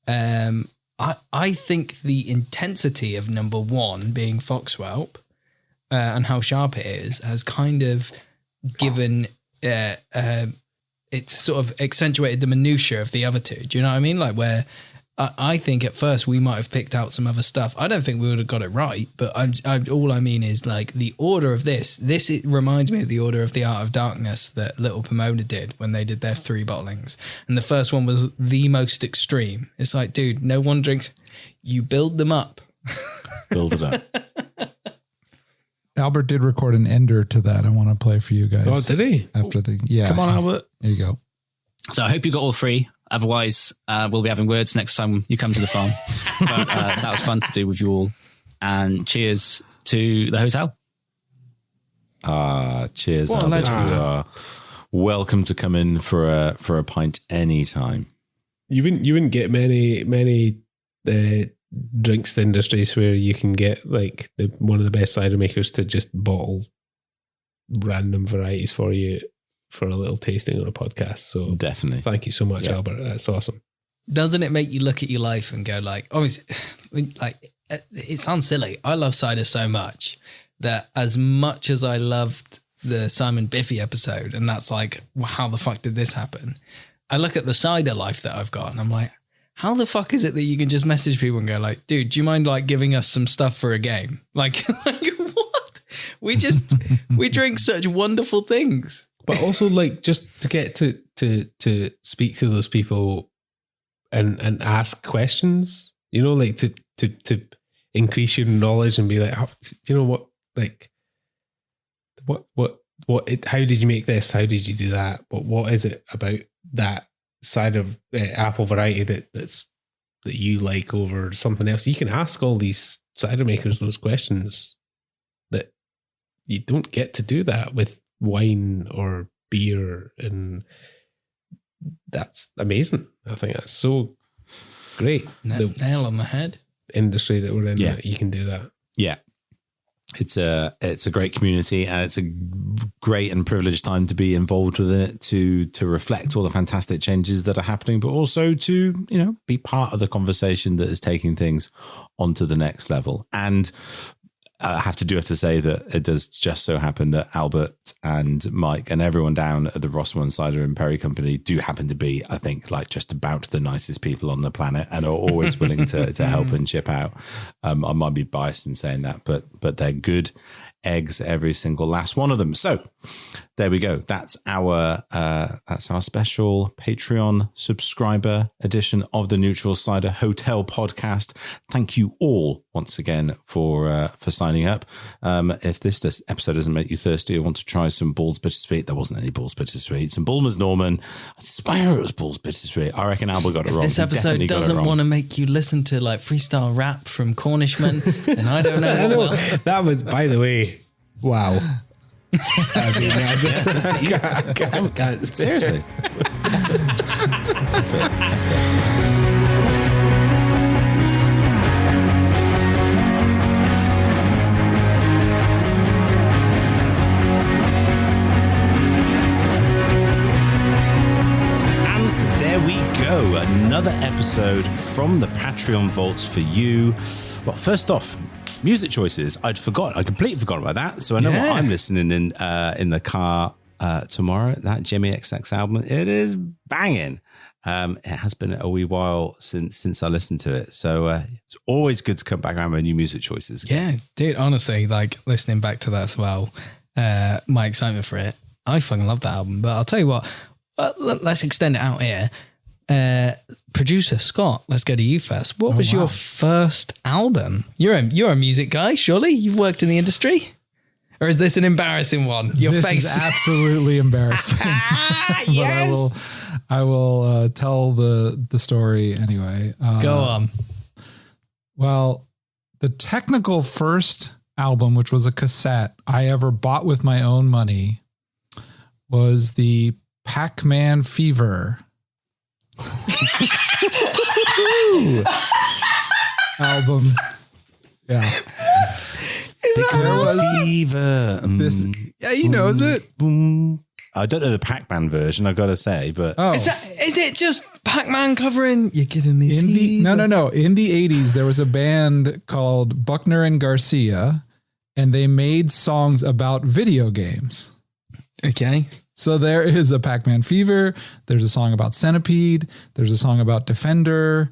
I think the intensity of number 1 being Foxwhelp and how sharp it is has kind of given it's sort of accentuated the minutiae of the other 2. Do you know what I mean? Like where I think at first we might have picked out some other stuff. I don't think we would have got it right, but all I mean is like the order of this. It reminds me of the order of the Art of Darkness that Little Pomona did when they did their 3 bottlings. And the first one was the most extreme. It's like, dude, no one drinks. You build them up. Build it up. Albert did record an ender to that. I want to play for you guys. Oh, did he? Come on, Albert. There you go. So I hope you got all 3. Otherwise, we'll be having words next time you come to the farm. But that was fun to do with you all. And cheers to the hotel. Cheers, Albert. You are welcome to come in for a pint anytime. You wouldn't get many drinks industries where you can get like one of the best cider makers to just bottle random varieties for you for a little tasting on a podcast. So definitely. Thank you so much, Albert. That's awesome. Doesn't it make you look at your life and go like, obviously, like it sounds silly. I love cider so much that as much as I loved the Simon Biffy episode, and that's like, well, how the fuck did this happen? I look at the Cider life that I've got, and I'm like, how the fuck is it that you can just message people and go like, dude, do you mind like giving us some stuff for a game? Like what? We drink such wonderful things. But also like just to get to speak to those people and ask questions, you know, like to increase your knowledge and be like, oh, do you know what, like how did you make this? How did you do that? But what is it about that side of apple variety that you like over something else? You can ask all these cider makers those questions that you don't get to do that with wine or beer, and that's amazing. I think that's so great. Nail on the head. Industry that we're in, that you can do that. Yeah. It's a great community, and it's a great and privileged time to be involved within it, to reflect all the fantastic changes that are happening, but also to, you know, be part of the conversation that is taking things onto the next level. And I have to say that it does just so happen that Albert and Mike and everyone down at the Rossman Cider and Perry Company do happen to be, I think, like just about the nicest people on the planet, and are always willing to help and chip out. I might be biased in saying that, but they're good eggs, every single last one of them. So there we go. That's our special Patreon subscriber edition of the Neutral Cider Hotel podcast. Thank you all once again for signing up. If this episode doesn't make you thirsty or want to try some Balls Bitter Sweet, there wasn't any Balls Bitter Sweet. Some Bulmer's Norman. I swear it was Balls Bitter Sweet. I reckon Albert got it wrong. If this episode doesn't want to make you listen to like freestyle rap from Cornishman, then I don't know what will. That was, by the way, wow. I mean, seriously. There we go. Another episode from the Patreon vaults for you. Well, first off, music choices. I completely forgot about that. So I know what I'm listening in the car tomorrow. That Jimmy XX album, it is banging. It has been a wee while since I listened to it. So it's always good to come back around with new music choices. Yeah, dude, honestly, like listening back to that as well, my excitement for it, I fucking love that album. But I'll tell you what, let's extend it out here. Producer Scott, let's go to you first. What was your first album? You're a music guy, surely? You've worked in the industry? Or is this an embarrassing one? This face is absolutely embarrassing. Yes. But I will tell the story anyway. Go on. Well, the technical first album, which was a cassette I ever bought with my own money, was the Pac-Man Fever album. Yeah. There was Fever. This, yeah, he knows it. Boom. I don't know the Pac-Man version, I've got to say, but is it just Pac-Man covering "You're Giving Me Fever"? No. In the 80s, there was a band called Buckner and Garcia, and they made songs about video games. Okay. So there is a Pac-Man Fever. There's a song about Centipede. There's a song about Defender.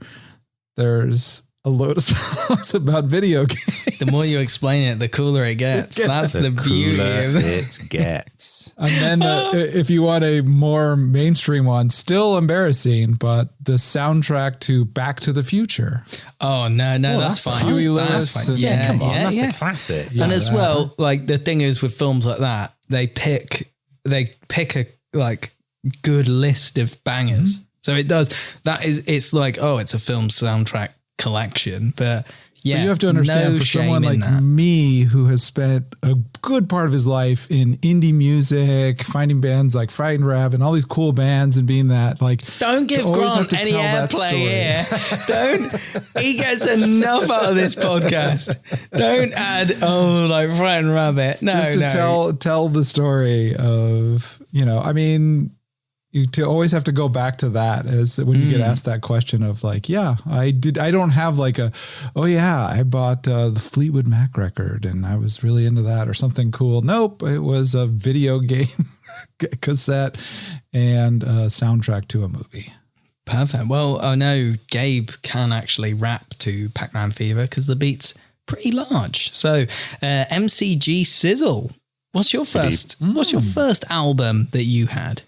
There's a load of songs about video games. The more you explain it, the cooler it gets. That's the beauty of it gets. And then if you want a more mainstream one, still embarrassing, but the soundtrack to Back to the Future. Oh, no, that's fine. Huey Lewis. That's fine. Yeah, come on. That's a classic. And as well, like the thing is with films like that, they pick a like good list of bangers. Mm-hmm. So it does. It's like, it's a film soundtrack collection, but yeah, but you have to understand, for someone like me who has spent a good part of his life in indie music, finding bands like Frightened Rab and all these cool bands, and being that, like, don't give Grant any airplay here. Don't. He gets enough out of this podcast. Don't add like Frightened Rabbit. No, just to tell the story of, I mean, to always have to go back to that as when you get asked that question of like, yeah, I don't have like I bought the Fleetwood Mac record and I was really into that or something cool. Nope. It was a video game cassette and a soundtrack to a movie. Perfect. Well, I know Gabe can actually rap to Pac-Man Fever because the beat's pretty large. So MCG Sizzle, what's your first album that you had?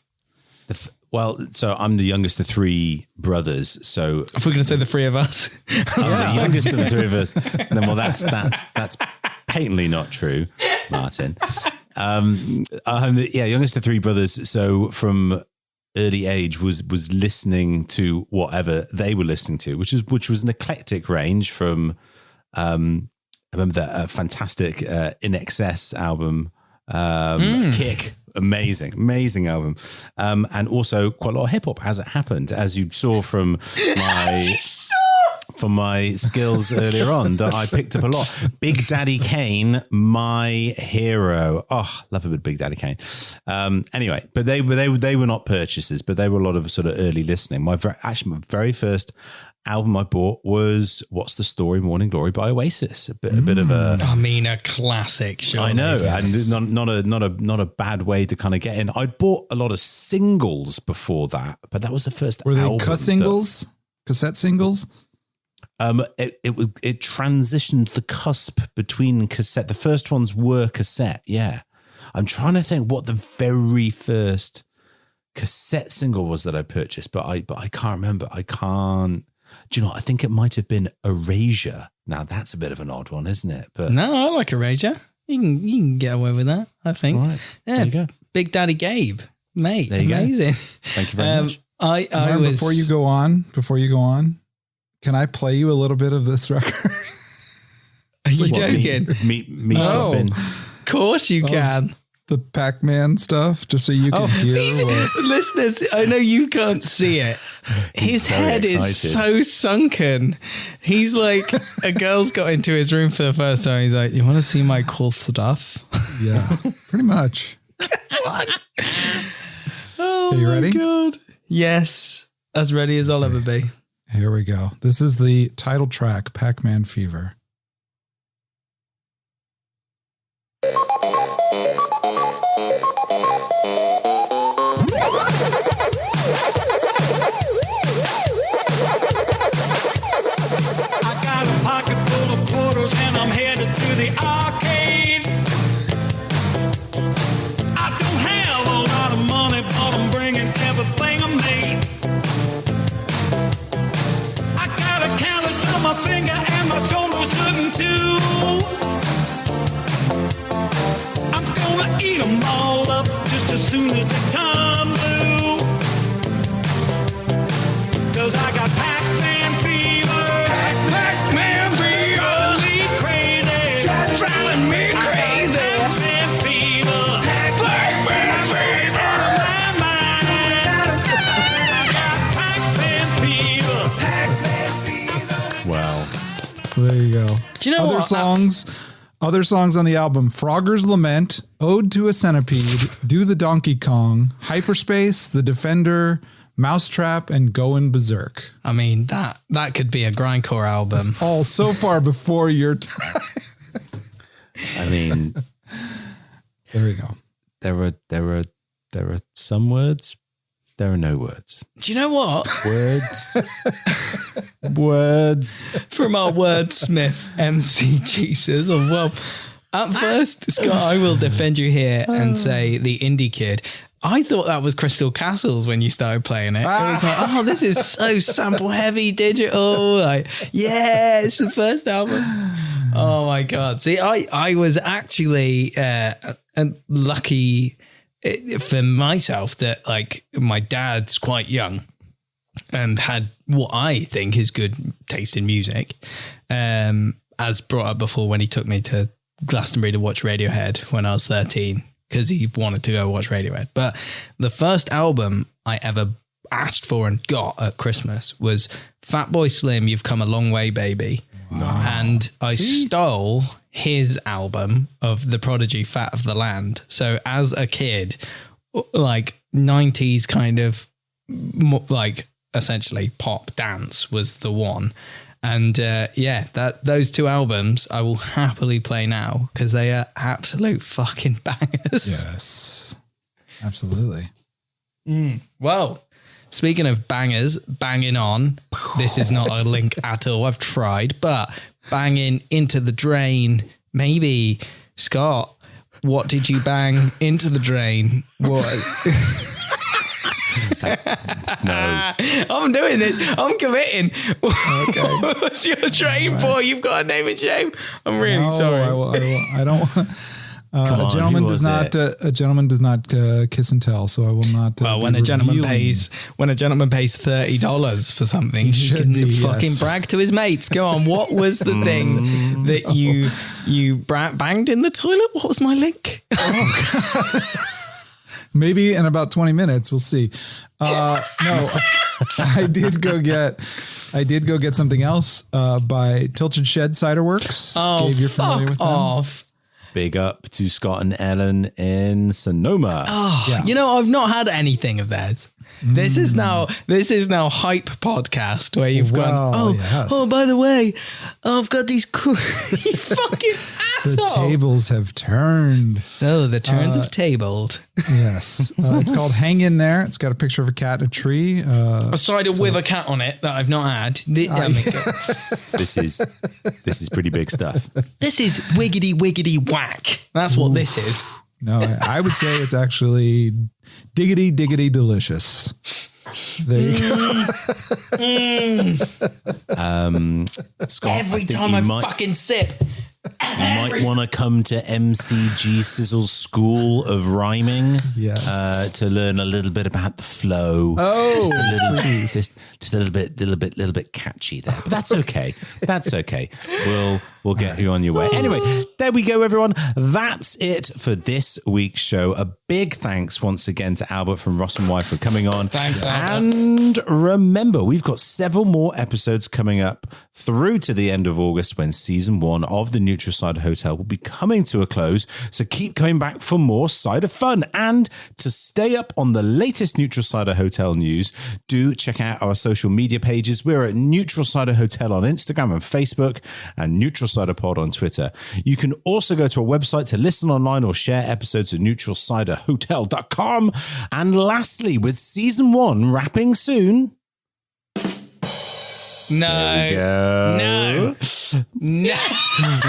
Well, so I'm the youngest of three brothers. So if we're going to say the three of us, I'm the youngest of the three of us. Then, well, that's patently not true, Martin. I'm the youngest of three brothers. So from early age was listening to whatever they were listening to, which was an eclectic range from. I remember that fantastic In Excess album, Kick. Amazing album, and also quite a lot of hip hop as it happened, as you saw from my skills earlier on. That I picked up a lot. Big Daddy Kane, my hero. Oh, love a bit of Big Daddy Kane. Anyway, but they were not purchases, but they were a lot of sort of early listening. My very first album I bought was "What's the Story, Morning Glory" by Oasis. A bit of a, a classic. Surely. I know, yes. And not a bad way to kind of get in. I'd bought a lot of singles before that, but that was the first. Were they cassette singles? It transitioned the cusp between cassette. The first ones were cassette. Yeah, I'm trying to think what the very first cassette single was that I purchased, but I can't remember. I can't. Do you know what? I think it might have been Erasure. Now that's a bit of an odd one, isn't it? But no, I like Erasure. You can get away with that, I think. Right. Yeah, there you go. Big Daddy Gabe, mate. There you amazing. Go. Thank you very much. Before you go on, can I play you a little bit of this record? Are you joking? Of course you can. The Pac-Man stuff, just so you can hear what... Listeners, I know you can't see it. His head is so sunken. He's like, a girl's got into his room for the first time. He's like, you want to see my cool stuff? Yeah, pretty much. Oh, are you ready? God. Yes, as ready as I'll ever be. Here we go. This is the title track, Pac-Man Fever. And I'm headed to the arcade. I don't have a lot of money, but I'm bringing everything I made. I got a callus on my finger and my shoulder's hurting too. I'm gonna eat them all up just as soon as the time blue. 'Cause I got Pac-Man fever. Pac-Man fever. Driving me crazy. Pac-Man fever. Pac-Man fever. Pac-Man fever. Pac-Man fever. Wow. So there you go. Do you know Other songs on the album: Frogger's Lament, Ode to a Centipede, Do the Donkey Kong, Hyperspace, The Defender, Mousetrap, and Goin' Berserk. I mean, that could be a grindcore album. It's all so far before your time. I mean, there we go. There are some words. There are no words. Do you know what? Words. From our wordsmith, MCG says, well, at first, Scott, I will defend you here and say the indie kid. I thought that was Crystal Castles when you started playing it. It was like, oh, this is so sample heavy digital. Like, yeah, it's the first album. Oh my God. See, I was actually lucky for myself that like my dad's quite young and had what I think is good taste in music. As brought up before when he took me to Glastonbury to watch Radiohead when I was 13 because he wanted to go watch Radiohead. But the first album I ever asked for and got at Christmas was Fatboy Slim, You've Come a Long Way, Baby. Wow. And I stole his album of The Prodigy, Fat of the Land. So as a kid, like 90s kind of like essentially pop dance was the one. And those two albums I will happily play now because they are absolute fucking bangers. Yes, absolutely. Well, speaking of bangers, banging on. This is not a link at all. I've tried, but banging into the drain. Maybe Scott, what did you bang into the drain? What? No. I'm doing this. I'm committing. Okay. What's your drain for? You've got a name and shame. I'm really sorry. I don't. Come on, a gentleman who does was not. A gentleman does not kiss and tell. So I will not. Well, be when a gentleman revealing. pays $30 for something, he should can be, fucking yes. brag to his mates. Go on. What was the thing that you banged in the toilet? What was my link? Maybe in about 20 minutes, we'll see. No, I did go get something else by Tilted Shed Cider Works. Oh, Gabe, you're familiar fuck with them? off. Big up to Scott and Ellen in Sonoma. Oh, Yeah. You know, I've not had anything of theirs. This is now hype podcast where you've Well, gone, yes. by the way, I've got these cool, you fucking The asshole. tables have turned. So the turns have tabled. Yes. It's called Hang In There. It's got a picture of a cat in a tree. A cider with a cat on it that I've not had. This is pretty big stuff. This is wiggity whack. That's what this is. No, I would say it's actually diggity delicious. There you go. Scott, Every I think time you I might, fucking sip. you might want to come to MCG Sizzle's School of Rhyming. Yes. To learn a little bit about the flow. Just a little bit catchy there, but that's okay. That's okay. We'll get you on your way. Anyway, there we go, everyone. That's it for this week's show. A big thanks once again to Albert from Ross and Wife for coming on. Thanks, Albert. And remember, we've got several more episodes coming up through to the end of August when season 1 of the Neutral Cider Hotel will be coming to a close. So keep coming back for more cider fun. And to stay up on the latest Neutral Cider Hotel news, do check out our social media pages. We're at Neutral Cider Hotel on Instagram and Facebook and Neutral Cider Pod on Twitter. You can also go to our website to listen online or share episodes at neutralciderhotel.com. And lastly, with season 1 wrapping soon. No. Go. No.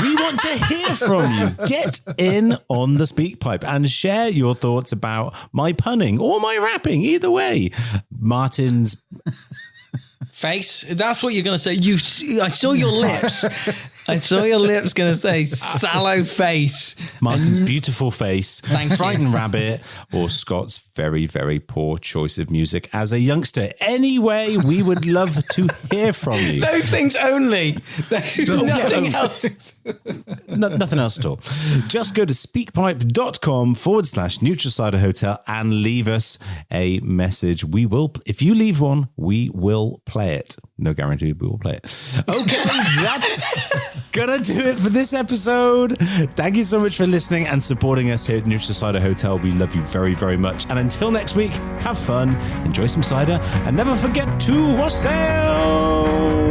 We want to hear from you. Get in on the speak pipe and share your thoughts about my punning or my rapping. Either way, Martin's Face. That's what you're going to say. I saw your lips. I saw your lips going to say sallow face. Martin's beautiful face, Thank you. frightened rabbit, or Scott's very, very poor choice of music as a youngster. Anyway, we would love to hear from you. Those things only. Nothing else. Nothing else at all. Just go to speakpipe.com/Neutral Cider Hotel and leave us a message. We will, if you leave one, we will play it. No guarantee we will play it. Okay, that's gonna do it for this episode. Thank you so much for listening and supporting us here at Neutral Cider Hotel. We love you very, very much. And until next week, have fun, enjoy some cider, and never forget to wassail.